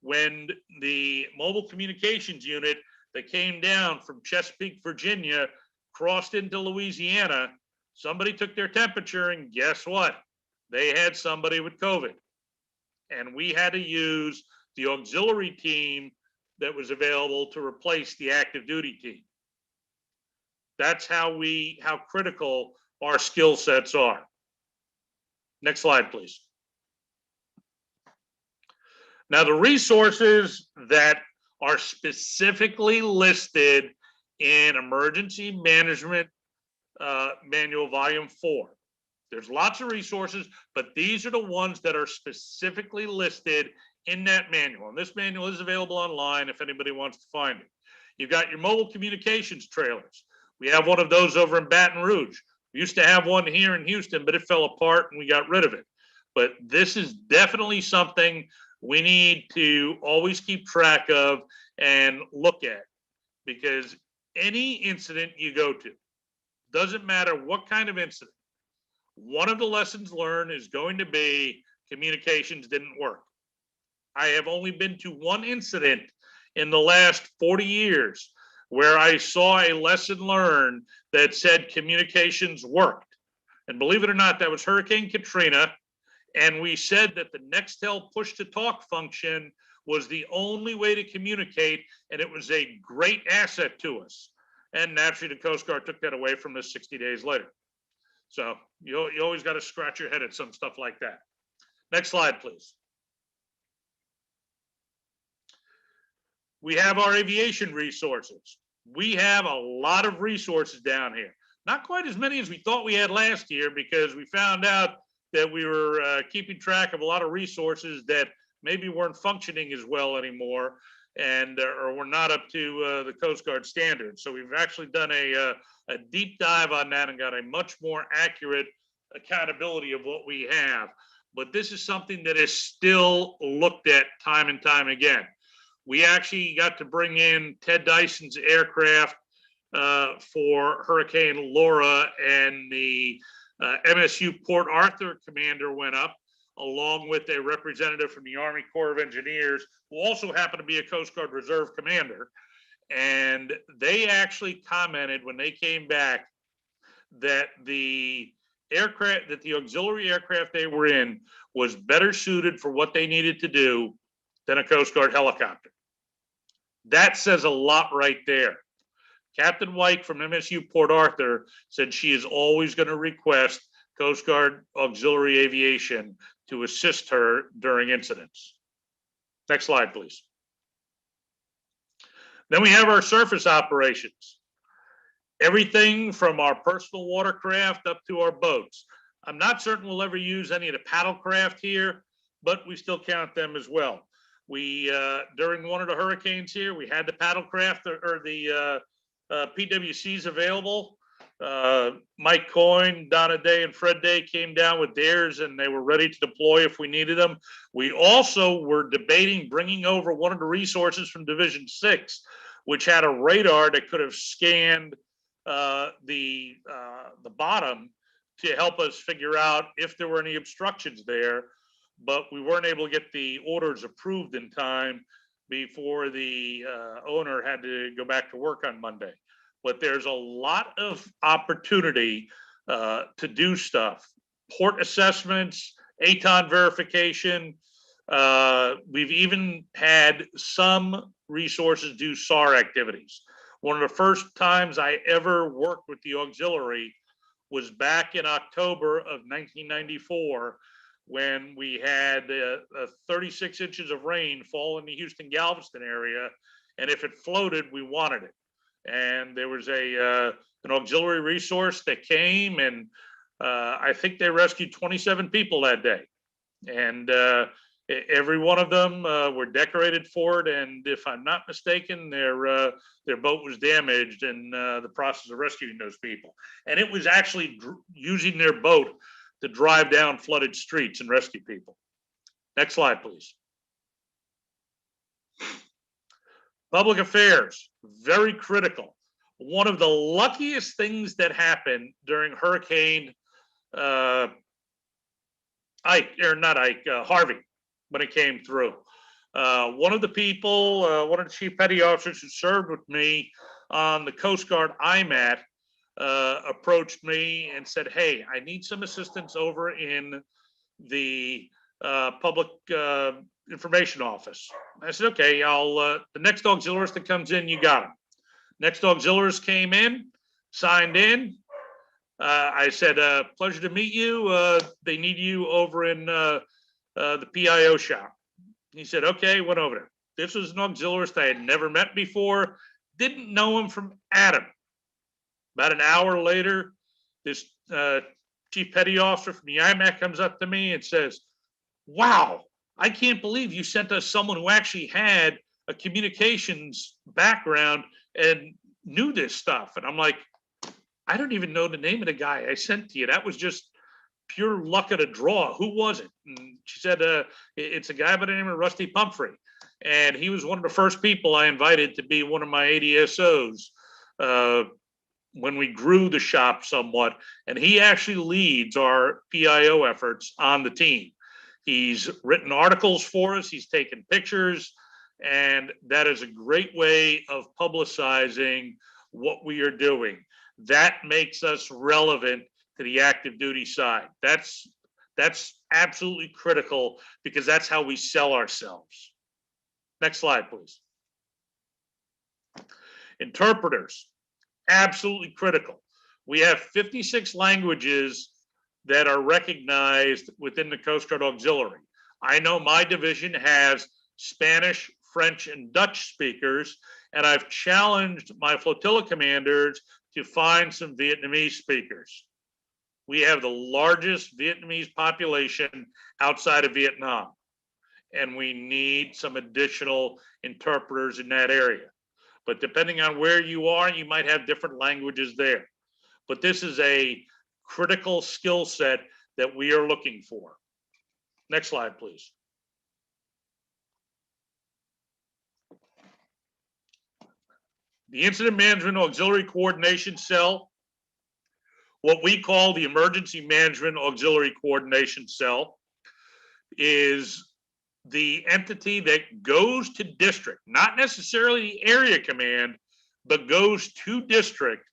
when the mobile communications unit that came down from Chesapeake, Virginia, crossed into Louisiana, somebody took their temperature, and guess what? They had somebody with COVID. And we had to use the auxiliary team that was available to replace the active duty team. That's how critical our skill sets are. Next slide, please. Now, the resources that are specifically listed in Emergency Management Manual Volume 4. There's lots of resources, but these are the ones that are specifically listed in that manual. And this manual is available online if anybody wants to find it. You've got your mobile communications trailers. We have one of those over in Baton Rouge. We used to have one here in Houston, but it fell apart and we got rid of it. But this is definitely something we need to always keep track of and look at, because any incident you go to, doesn't matter what kind of incident, one of the lessons learned is going to be communications didn't work. I have only been to one incident in the last 40 years where I saw a lesson learned that said communications worked. And believe it or not, that was Hurricane Katrina. And we said that the Nextel push to talk function was the only way to communicate, and it was a great asset to us. And naturally, the Coast Guard took that away from us 60 days later. So you always got to scratch your head at some stuff like that. Next slide, please. We have our aviation resources. We have a lot of resources down here. Not quite as many as we thought we had last year, because we found out that we were keeping track of a lot of resources that maybe weren't functioning as well anymore, and or were not up to the Coast Guard standards. So we've actually done a deep dive on that and got a much more accurate accountability of what we have. But this is something that is still looked at time and time again. We actually got to bring in Ted Dyson's aircraft for Hurricane Laura, and the MSU Port Arthur commander went up, along with a representative from the Army Corps of Engineers, who also happened to be a Coast Guard Reserve commander. And they actually commented when they came back that the aircraft, that the auxiliary aircraft they were in was better suited for what they needed to do than a Coast Guard helicopter. That says a lot right there. Captain White from MSU Port Arthur said she is always going to request Coast Guard auxiliary aviation to assist her during incidents. Next slide, please. Then we have our surface operations. Everything from our personal watercraft up to our boats. I'm not certain we'll ever use any of the paddle craft here, but we still count them as well. We, during one of the hurricanes here, we had the paddle craft or the PWCs available. Mike Coyne, Donna Day, and Fred Day came down with theirs, and they were ready to deploy if we needed them. We also were debating bringing over one of the resources from Division 6, which had a radar that could have scanned the bottom to help us figure out if there were any obstructions there. But we weren't able to get the orders approved in time before the owner had to go back to work on Monday. But there's a lot of opportunity to do stuff. Port assessments, ATON verification. We've even had some resources do SAR activities. One of the first times I ever worked with the auxiliary was back in October of 1994, when we had 36 inches of rain fall in the Houston Galveston area. And if it floated, we wanted it. And there was an auxiliary resource that came, and I think they rescued 27 people that day. And every one of them were decorated for it. And if I'm not mistaken, their boat was damaged in the process of rescuing those people. And it was actually using their boat to drive down flooded streets and rescue people. Next slide, please. Public affairs, very critical. One of the luckiest things that happened during Hurricane Harvey, when it came through. One of the people, one of the chief petty officers who served with me on the Coast Guard IMAT, approached me and said, "Hey, I need some assistance over in the public information office." I said, "Okay, I'll the next auxiliarist that comes in, you got him." Next auxiliarist came in, signed in. I said, "Pleasure to meet you. They need you over in the PIO shop." He said, "Okay," went over there. This was an auxiliarist I had never met before, didn't know him from Adam. About an hour later, this chief petty officer from the IMAC comes up to me and says, "Wow, I can't believe you sent us someone who actually had a communications background and knew this stuff." And I'm like, "I don't even know the name of the guy I sent to you. That was just pure luck of the draw. Who was it?" And she said, "It's a guy by the name of Rusty Pumphrey." And he was one of the first people I invited to be one of my ADSOs when we grew the shop somewhat. And he actually leads our PIO efforts on the team. He's written articles for us. He's taken pictures. And that is a great way of publicizing what we are doing. That makes us relevant to the active duty side. That's absolutely critical, because that's how we sell ourselves. Next slide, please. Interpreters, absolutely critical. We have 56 languages that are recognized within the Coast Guard Auxiliary. I know my division has Spanish, French, and Dutch speakers, and I've challenged my flotilla commanders to find some Vietnamese speakers. We have the largest Vietnamese population outside of Vietnam, and we need some additional interpreters in that area. But depending on where you are, you might have different languages there. But this is a critical skill set that we are looking for. Next slide, please. The Incident Management Auxiliary Coordination Cell, what we call the Emergency Management Auxiliary Coordination Cell, is the entity that goes to district, not necessarily the area command, but goes to district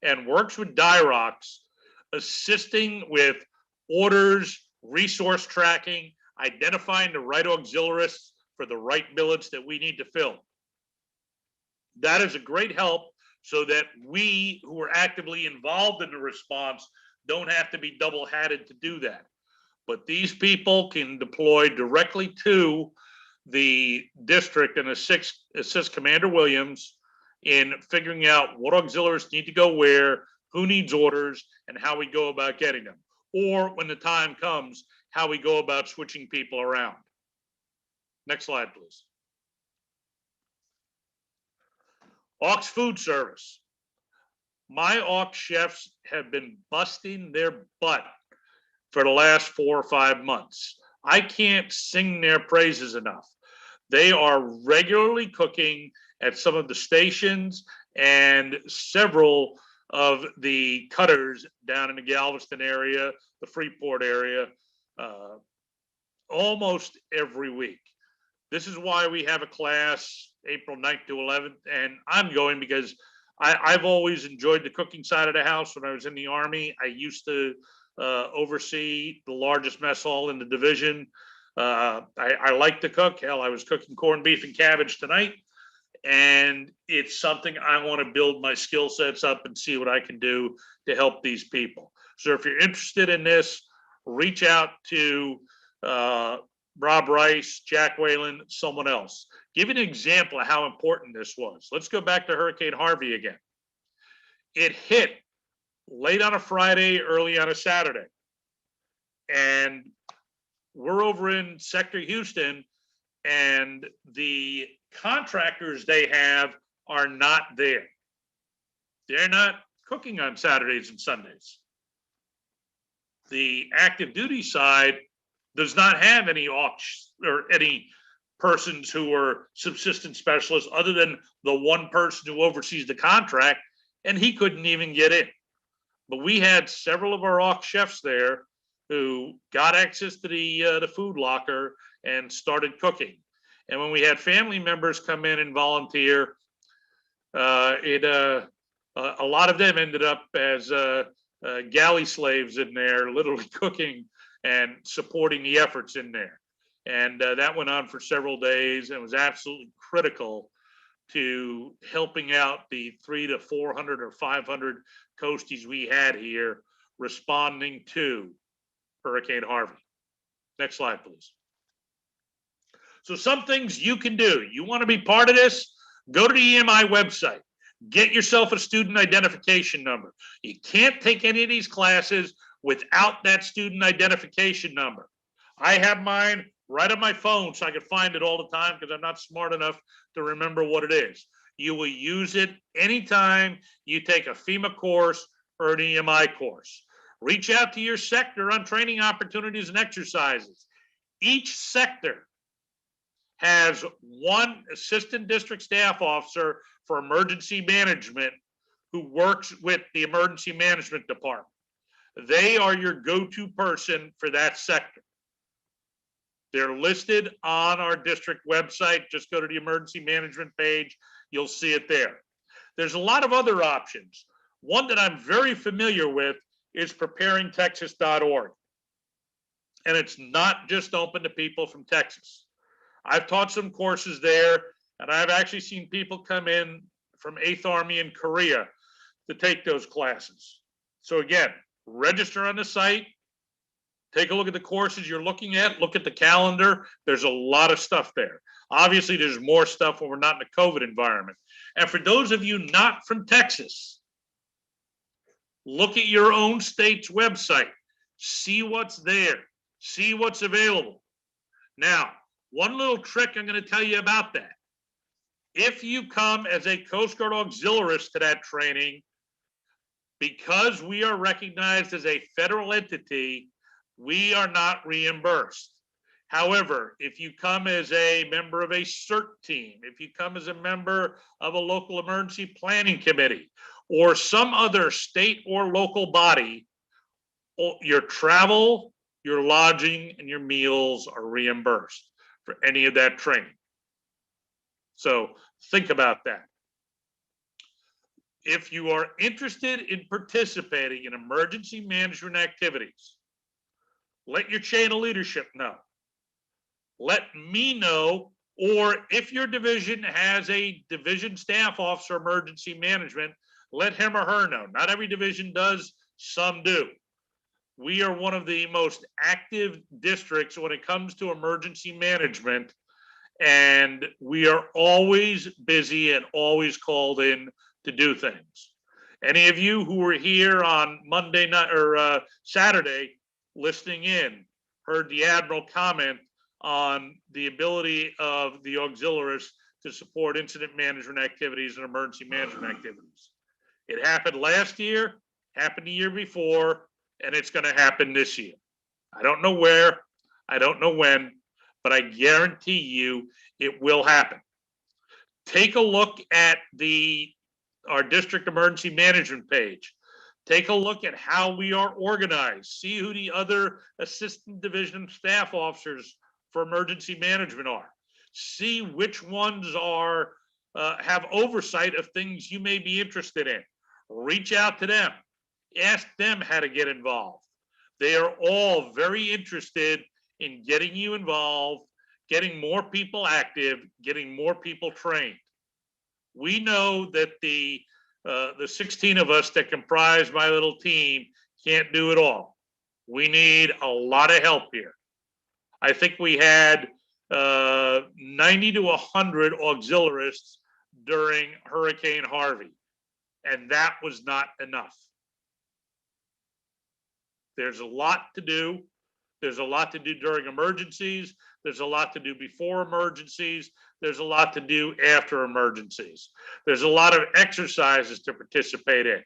and works with DIROCs, assisting with orders, resource tracking, identifying the right auxiliarists for the right billets that we need to fill. That is a great help, so that we who are actively involved in the response don't have to be double-hatted to do that. But these people can deploy directly to the district and assist Commander Williams in figuring out what auxiliaries need to go where, who needs orders, and how we go about getting them. Or when the time comes, how we go about switching people around. Next slide, please. Aux Food Service. My aux chefs have been busting their butt for the last 4 or 5 months. I can't sing their praises enough. They are regularly cooking at some of the stations and several of the cutters down in the Galveston area, the Freeport area, almost every week. This is why we have a class April 9th to 11th, and I'm going because I've always enjoyed the cooking side of the house. When I was in the Army, I used to oversee the largest mess hall in the division. I like to cook. Hell, I was cooking corned beef and cabbage tonight. And it's something I want to build my skill sets up and see what I can do to help these people. So if you're interested in this, reach out to Rob Rice, Jack Whalen, someone else. Give you an example of how important this was. Let's go back to Hurricane Harvey again. It hit late on a Friday, early on a Saturday. And we're over in Sector Houston, and the contractors they have are not there. They're not cooking on Saturdays and Sundays. The active duty side does not have any aux or any persons who are subsistence specialists other than the one person who oversees the contract, and he couldn't even get in. But we had several of our aux chefs there who got access to the food locker and started cooking. And when we had family members come in and volunteer, a lot of them ended up as galley slaves in there, literally cooking and supporting the efforts in there. And that went on for several days and was absolutely critical to helping out the 300 to 400 or 500 coasties we had here responding to Hurricane Harvey. Next slide, please. So some things you can do. You want to be part of this? Go to the EMI website. Get yourself a student identification number. You can't take any of these classes without that student identification number. I have mine right on my phone so I can find it all the time because I'm not smart enough to remember what it is. You will use it anytime you take a FEMA course or an EMI course. Reach out to your sector on training opportunities and exercises. Each sector has one assistant district staff officer for emergency management who works with the emergency management department. They are your go-to person for that sector. They're listed on our district website. Just go to the emergency management page. You'll see it there. There's a lot of other options. One that I'm very familiar with is preparingtexas.org. And it's not just open to people from Texas. I've taught some courses there, and I've actually seen people come in from 8th Army in Korea to take those classes. So again, register on the site, take a look at the courses you're looking at, look at the calendar. There's a lot of stuff there. Obviously, there's more stuff when we're not in a COVID environment. And for those of you not from Texas, look at your own state's website, see what's there, see what's available. Now, one little trick I'm going to tell you about that. If you come as a Coast Guard auxiliarist to that training, because we are recognized as a federal entity, we are not reimbursed. However, if you come as a member of a CERT team, if you come as a member of a local emergency planning committee, or some other state or local body, your travel, your lodging, and your meals are reimbursed for any of that training. So think about that. If you are interested in participating in emergency management activities, let your chain of leadership know. Let me know, or if your division has a division staff officer emergency management, let him or her know. Not every division does, some do. We are one of the most active districts when it comes to emergency management, and we are always busy and always called in to do things. Any of you who were here on Monday night or Saturday listening in heard the Admiral comment on the ability of the auxiliaries to support incident management activities and emergency management activities. It happened last year, happened the year before, and it's going to happen this year. I don't know where, I don't know when, but I guarantee you it will happen. Take a look at our district emergency management page. Take a look at how we are organized. See who the other assistant division staff officers for emergency management are. See which ones are have oversight of things you may be interested in. Reach out to them. Ask them how to get involved. They are all very interested in getting you involved, getting more people active, getting more people trained. We know that the 16 of us that comprise my little team can't do it all. We need a lot of help here. I think we had 90 to 100 auxiliarists during Hurricane Harvey, and that was not enough. There's a lot to do. There's a lot to do during emergencies. There's a lot to do before emergencies. There's a lot to do after emergencies. There's a lot of exercises to participate in.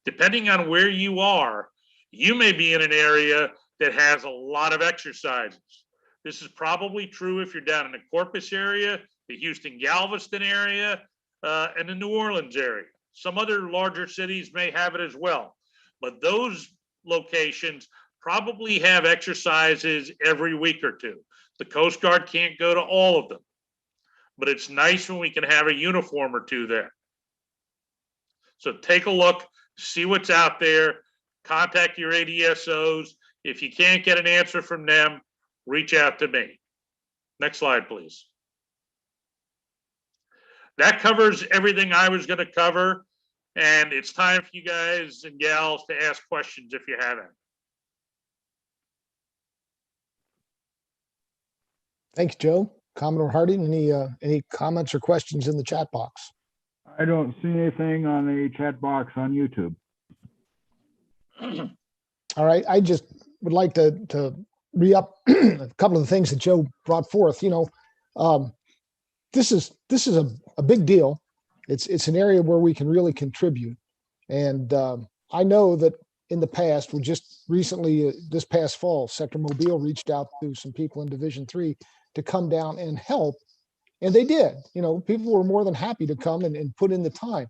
Depending on where you are, you may be in an area that has a lot of exercises. This is probably true if you're down in the Corpus area, the Houston Galveston area, and the New Orleans area. Some other larger cities may have it as well, but those locations probably have exercises every week or two. The Coast Guard can't go to all of them, but it's nice when we can have a uniform or two there. So take a look, see what's out there, contact your ADSOs. If you can't get an answer from them, reach out to me. Next slide, please. That covers everything I was going to cover, and it's time for you guys and gals to ask questions if you have any. Thanks, Joe. Commodore Harding, any comments or questions in the chat box? I don't see anything on the chat box on YouTube. All right, I just would like to re-up a couple of the things that Joe brought forth. You know, this is a big deal. It's an area where we can really contribute. And I know that in the past, we just recently, this past fall, Sector Mobile reached out to some people in Division 3 to come down and help. And they did. You know, people were more than happy to come and put in the time.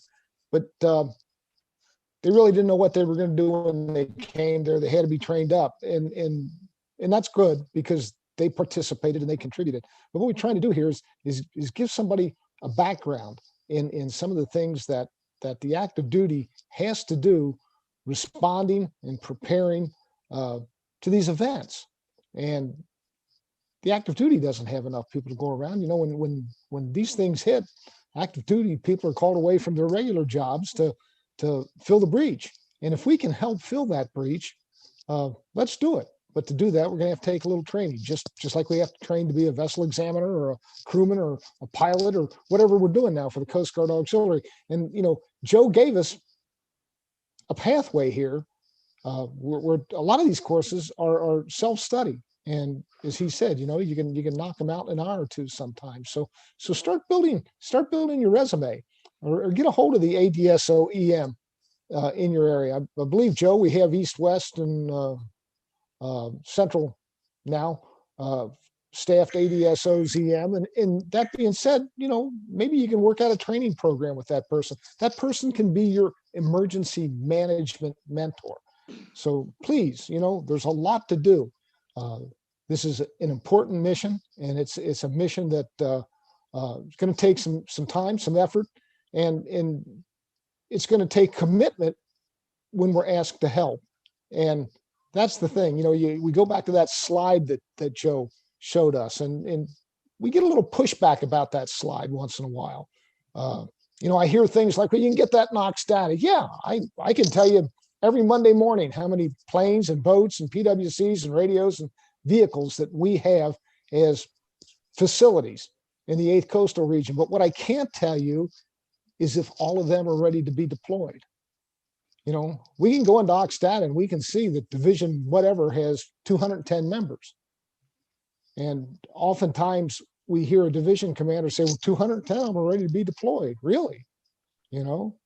But they really didn't know what they were going to do when they came there. They had to be trained up. And that's good because they participated and they contributed. But what we're trying to do here is give somebody a background in some of the things that the active duty has to do, responding and preparing to these events. And the active duty doesn't have enough people to go around. You know, when these things hit, active duty people are called away from their regular jobs to fill the breach. And if we can help fill that breach, let's do it. But to do that, we're going to have to take a little training, just like we have to train to be a vessel examiner or a crewman or a pilot or whatever we're doing now for the Coast Guard Auxiliary. And, you know, Joe gave us a pathway here where a lot of these courses are self-study. And as he said, you know, you can knock them out in an hour or two sometimes. So start building your resume or get a hold of the ADSO EM in your area. I believe, Joe, we have East, West, and Central now, staffed ADSOs EM. And that being said, you know, maybe you can work out a training program with that person. That person can be your emergency management mentor. So please, you know, there's a lot to do. This is an important mission, and it's a mission that it's going to take some time, some effort, and it's going to take commitment when we're asked to help. And that's the thing, you know, we go back to that slide that Joe showed us, and we get a little pushback about that slide once in a while. You know, I hear things like, well, you can get that Knox data. Yeah, I can tell you every Monday morning how many planes and boats and PWCs and radios and vehicles that we have as facilities in the 8th Coastal Region. But what I can't tell you is if all of them are ready to be deployed. You know, we can go into Oxstat and we can see that Division whatever has 210 members. And oftentimes we hear a division commander say, well, 210 of them are ready to be deployed. Really? You know,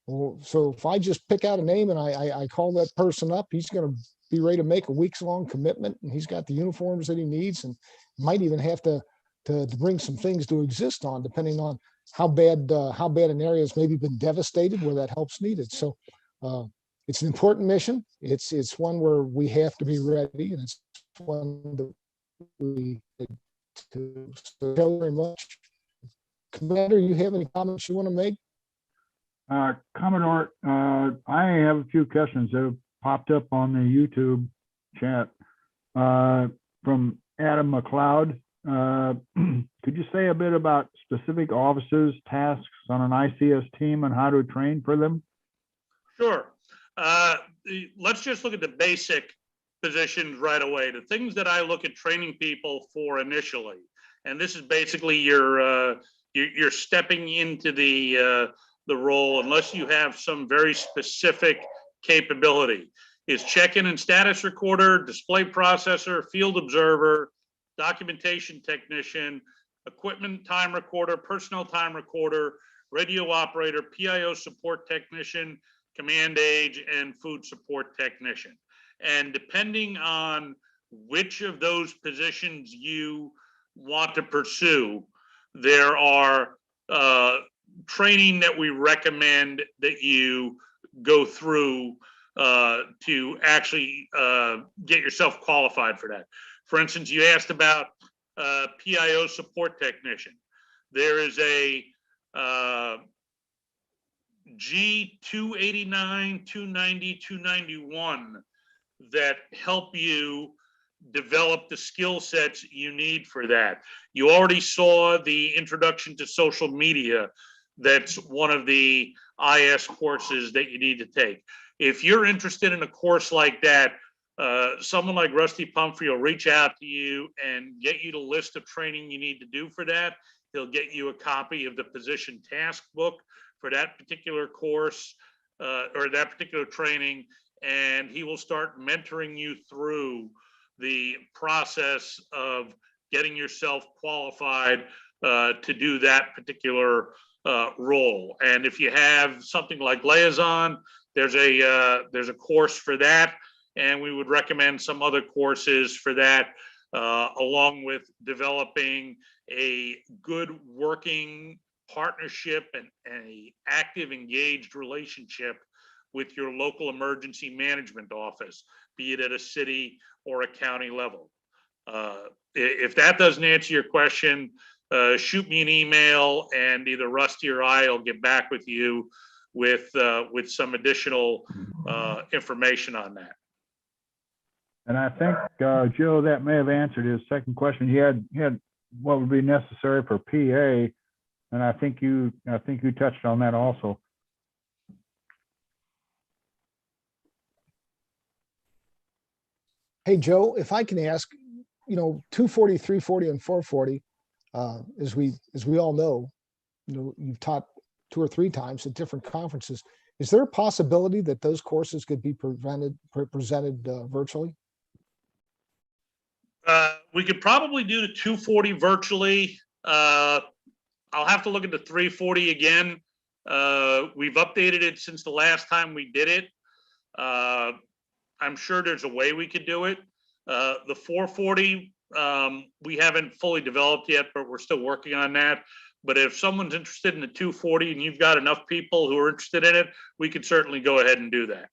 Well, so if I just pick out a name and I call that person up, he's going to be ready to make a weeks long commitment, and he's got the uniforms that he needs, and might even have to bring some things to exist on, depending on how bad an area has maybe been devastated where that help's needed. So it's an important mission. It's one where we have to be ready, and it's one that we to so very much. Commander, you have any comments you want to make? Commodore, I have a few questions that have popped up on the YouTube chat from Adam McLeod. Could you say a bit about specific officers, tasks on an ICS team and how to train for them? Sure. Let's just look at the basic positions right away. The things that I look at training people for initially, and this is basically you're stepping into the role unless you have some very specific capability, is check-in and status recorder, display processor, field observer, documentation technician, equipment time recorder, personnel time recorder, radio operator, PIO support technician, command aide, and food support technician. And depending on which of those positions you want to pursue, there are training that we recommend that you go through to actually get yourself qualified for that. For instance, you asked about PIO support technician. There is a G289, 290, 291 that help you develop the skill sets you need for that. You already saw the introduction to social media. That's one of the IS courses that you need to take. If you're interested in a course like that, someone like Rusty Pumphrey will reach out to you and get you the list of training you need to do for that. He'll get you a copy of the position task book for that particular course or that particular training, and he will start mentoring you through the process of getting yourself qualified to do that particular role. And if you have something like liaison, there's a course for that, and we would recommend some other courses for that, along with developing a good working partnership and a active, engaged relationship with your local emergency management office, be it at a city or a county level. If that doesn't answer your question, shoot me an email, and either Rusty or I will get back with you with some additional information on that. And I think, Joe, that may have answered his second question. He had what would be necessary for PA, and I think you touched on that also. Hey, Joe, if I can ask, 240, 340, and 440, as we all know, you've taught 2 or 3 times at different conferences. Is there a possibility that those courses could be presented virtually? We could probably do the 240 virtually. I'll have to look at the 340 again. We've updated it since the last time we did it. I'm sure there's a way we could do it. The 440, we haven't fully developed yet, but we're still working on that. But if someone's interested in the 240 and you've got enough people who are interested in it, we could certainly go ahead and do that.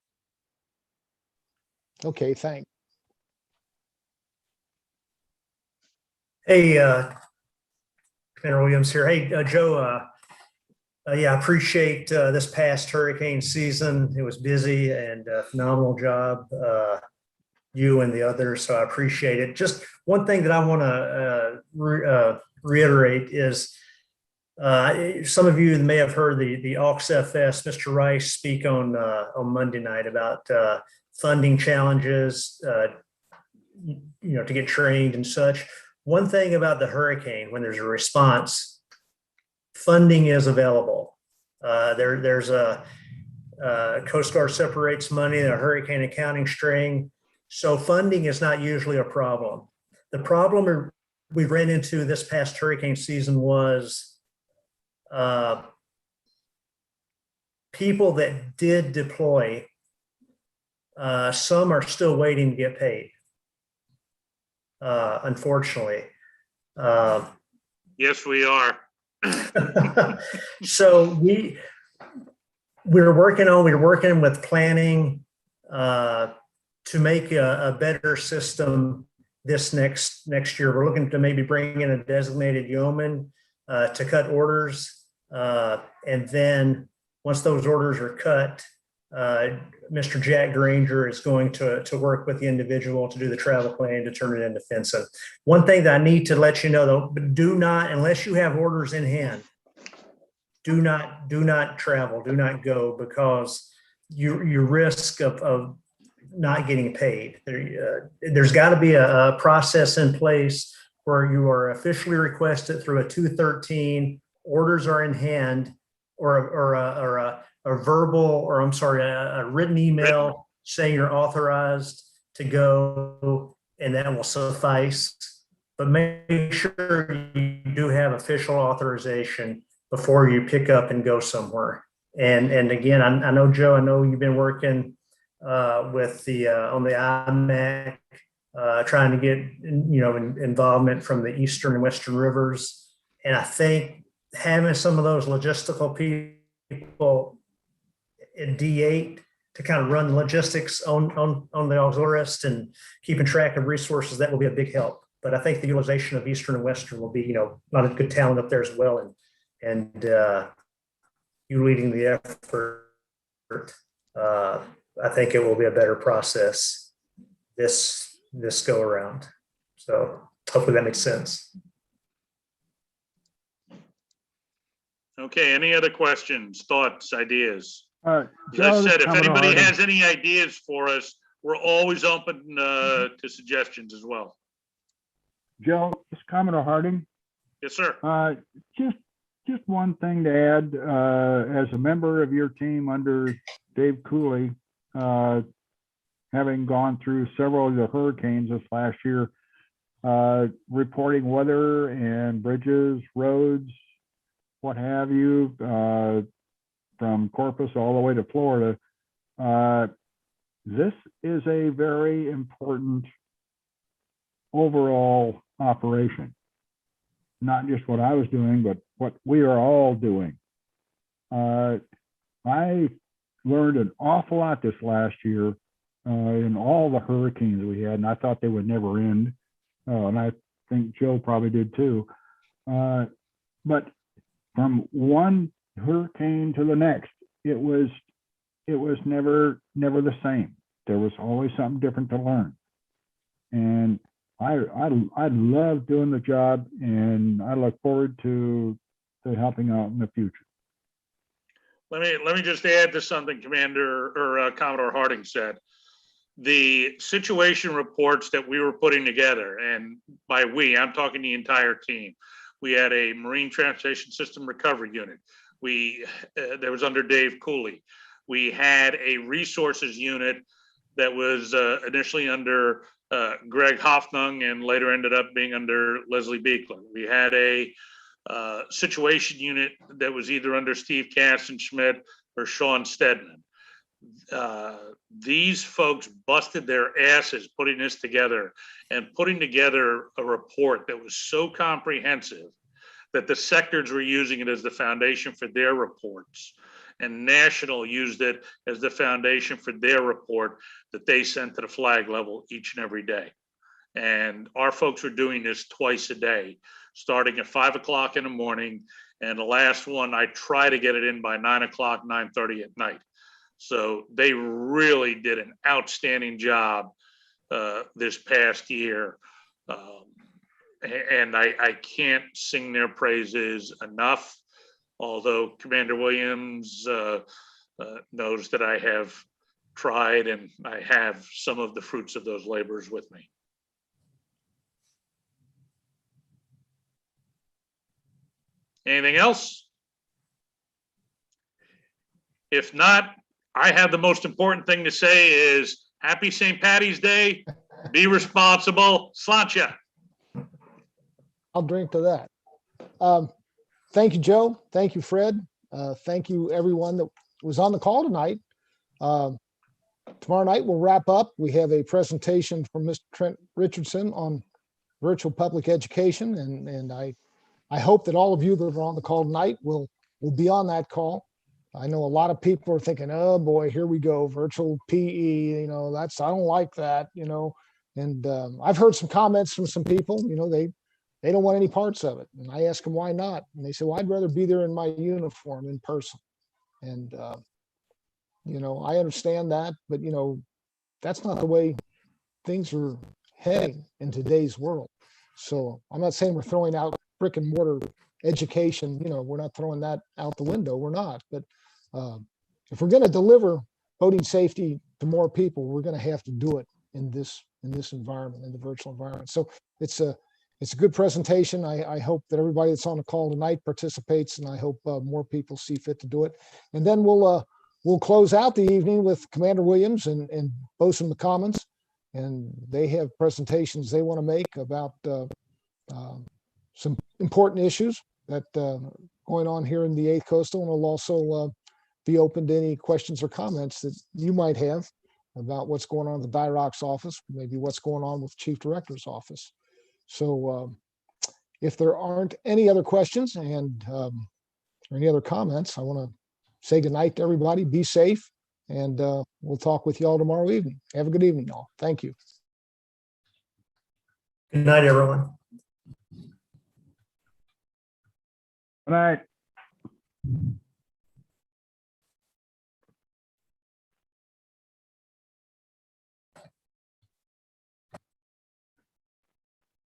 Okay, thanks. Hey, Commander Williams here. Hey, Joe, yeah, I appreciate this past hurricane season. It was busy and a phenomenal job, you and the others, so I appreciate it. Just one thing that I want to reiterate is some of you may have heard the AUX FS, Mr. Rice, speak on Monday night about funding challenges, to get trained and such. One thing about the hurricane, when there's a response, funding is available. There's a Coast Guard separates money in a hurricane accounting string. So funding is not usually a problem. The problem we ran into this past hurricane season was people that did deploy, some are still waiting to get paid. Unfortunately. Yes, we are. So we're working with planning to make a better system this next year. We're looking to maybe bring in a designated yeoman to cut orders. And then once those orders are cut, Mr. Jack Granger is going to work with the individual to do the travel plan to turn it into fencing. One thing that I need to let you know though, do not, unless you have orders in hand, do not travel, do not go, because you risk of not getting paid. There's got to be a process in place where you are officially requested through a 213, orders are in hand, or a verbal, or I'm sorry, a written email saying you're authorized to go, and that will suffice. But make sure you do have official authorization before you pick up and go somewhere. And again, I know, Joe, I know you've been working with the on the IMAC, trying to get involvement from the Eastern and Western Rivers, and I think having some of those logistical people in D8 to kind of run logistics on the auxiliarist and keeping track of resources, that will be a big help. But I think the utilization of Eastern and Western will be, a lot of good talent up there as well, and you leading the effort. I think it will be a better process this go around. So hopefully that makes sense. Okay, any other questions, thoughts, ideas? All right. As I said, if anybody has any ideas for us, we're always open to suggestions as well. Joe, this Commodore Harding. Yes, sir. Just one thing to add, as a member of your team under Dave Cooley, having gone through several of the hurricanes this last year, reporting weather and bridges, roads, what have you, from Corpus all the way to Florida. This is a very important overall operation. Not just what I was doing, but what we are all doing. I learned an awful lot this last year in all the hurricanes we had, and I thought they would never end. And I think Joe probably did too. But from one hurricane to the next, it was never the same. There was always something different to learn. And I love doing the job, and I look forward to helping out in the future. Let me just add to something Commodore Harding said. The situation reports that we were putting together, and by we, I'm talking the entire team. We had a Marine Transportation System Recovery Unit. That was under Dave Cooley. We had a resources unit that was initially under Greg Hoffnung and later ended up being under Leslie Beekler. We had a situation unit that was either under Steve Kassenschmidt or Sean Stedman. These folks busted their asses putting this together and putting together a report that was so comprehensive that the sectors were using it as the foundation for their reports, and National used it as the foundation for their report that they sent to the flag level each and every day. And our folks were doing this twice a day, starting at 5 o'clock in the morning. And the last one, I try to get it in by 9 o'clock, 9:30 at night. So they really did an outstanding job this past year. And I can't sing their praises enough, although Commander Williams knows that I have tried, and I have some of the fruits of those labors with me. Anything else? If not, I have the most important thing to say is happy St. Patty's Day. Be responsible. Sláinte. I'll drink to that. Thank you, Joe. Thank you, Fred. Thank you, everyone that was on the call tonight. Tomorrow night, we'll wrap up. We have a presentation from Mr. Trent Richardson on virtual public education. And I hope that all of you that are on the call tonight will be on that call. I know a lot of people are thinking, oh boy, here we go, virtual PE, I don't like that, and I've heard some comments from some people, they don't want any parts of it. And I ask them, why not? And they say, well, I'd rather be there in my uniform in person. And, I understand that, but that's not the way things are heading in today's world. So I'm not saying we're throwing out brick and mortar education, we're not throwing that out the window. We're not. But if we're going to deliver voting safety to more people, we're going to have to do it in this environment, in the virtual environment. So it's a good presentation. I hope that everybody that's on the call tonight participates, and I hope more people see fit to do it. And then we'll close out the evening with Commander Williams and Bosun McCommons, and they have presentations they want to make about some important issues that going on here in the 8th Coastal, and we'll also be open to any questions or comments that you might have about what's going on in the DIROC's office, maybe what's going on with Chief Director's office. So if there aren't any other questions and or any other comments, I want to say goodnight to everybody. Be safe, and we'll talk with you all tomorrow evening. Have a good evening, all. Thank you. Good night, everyone. Good night.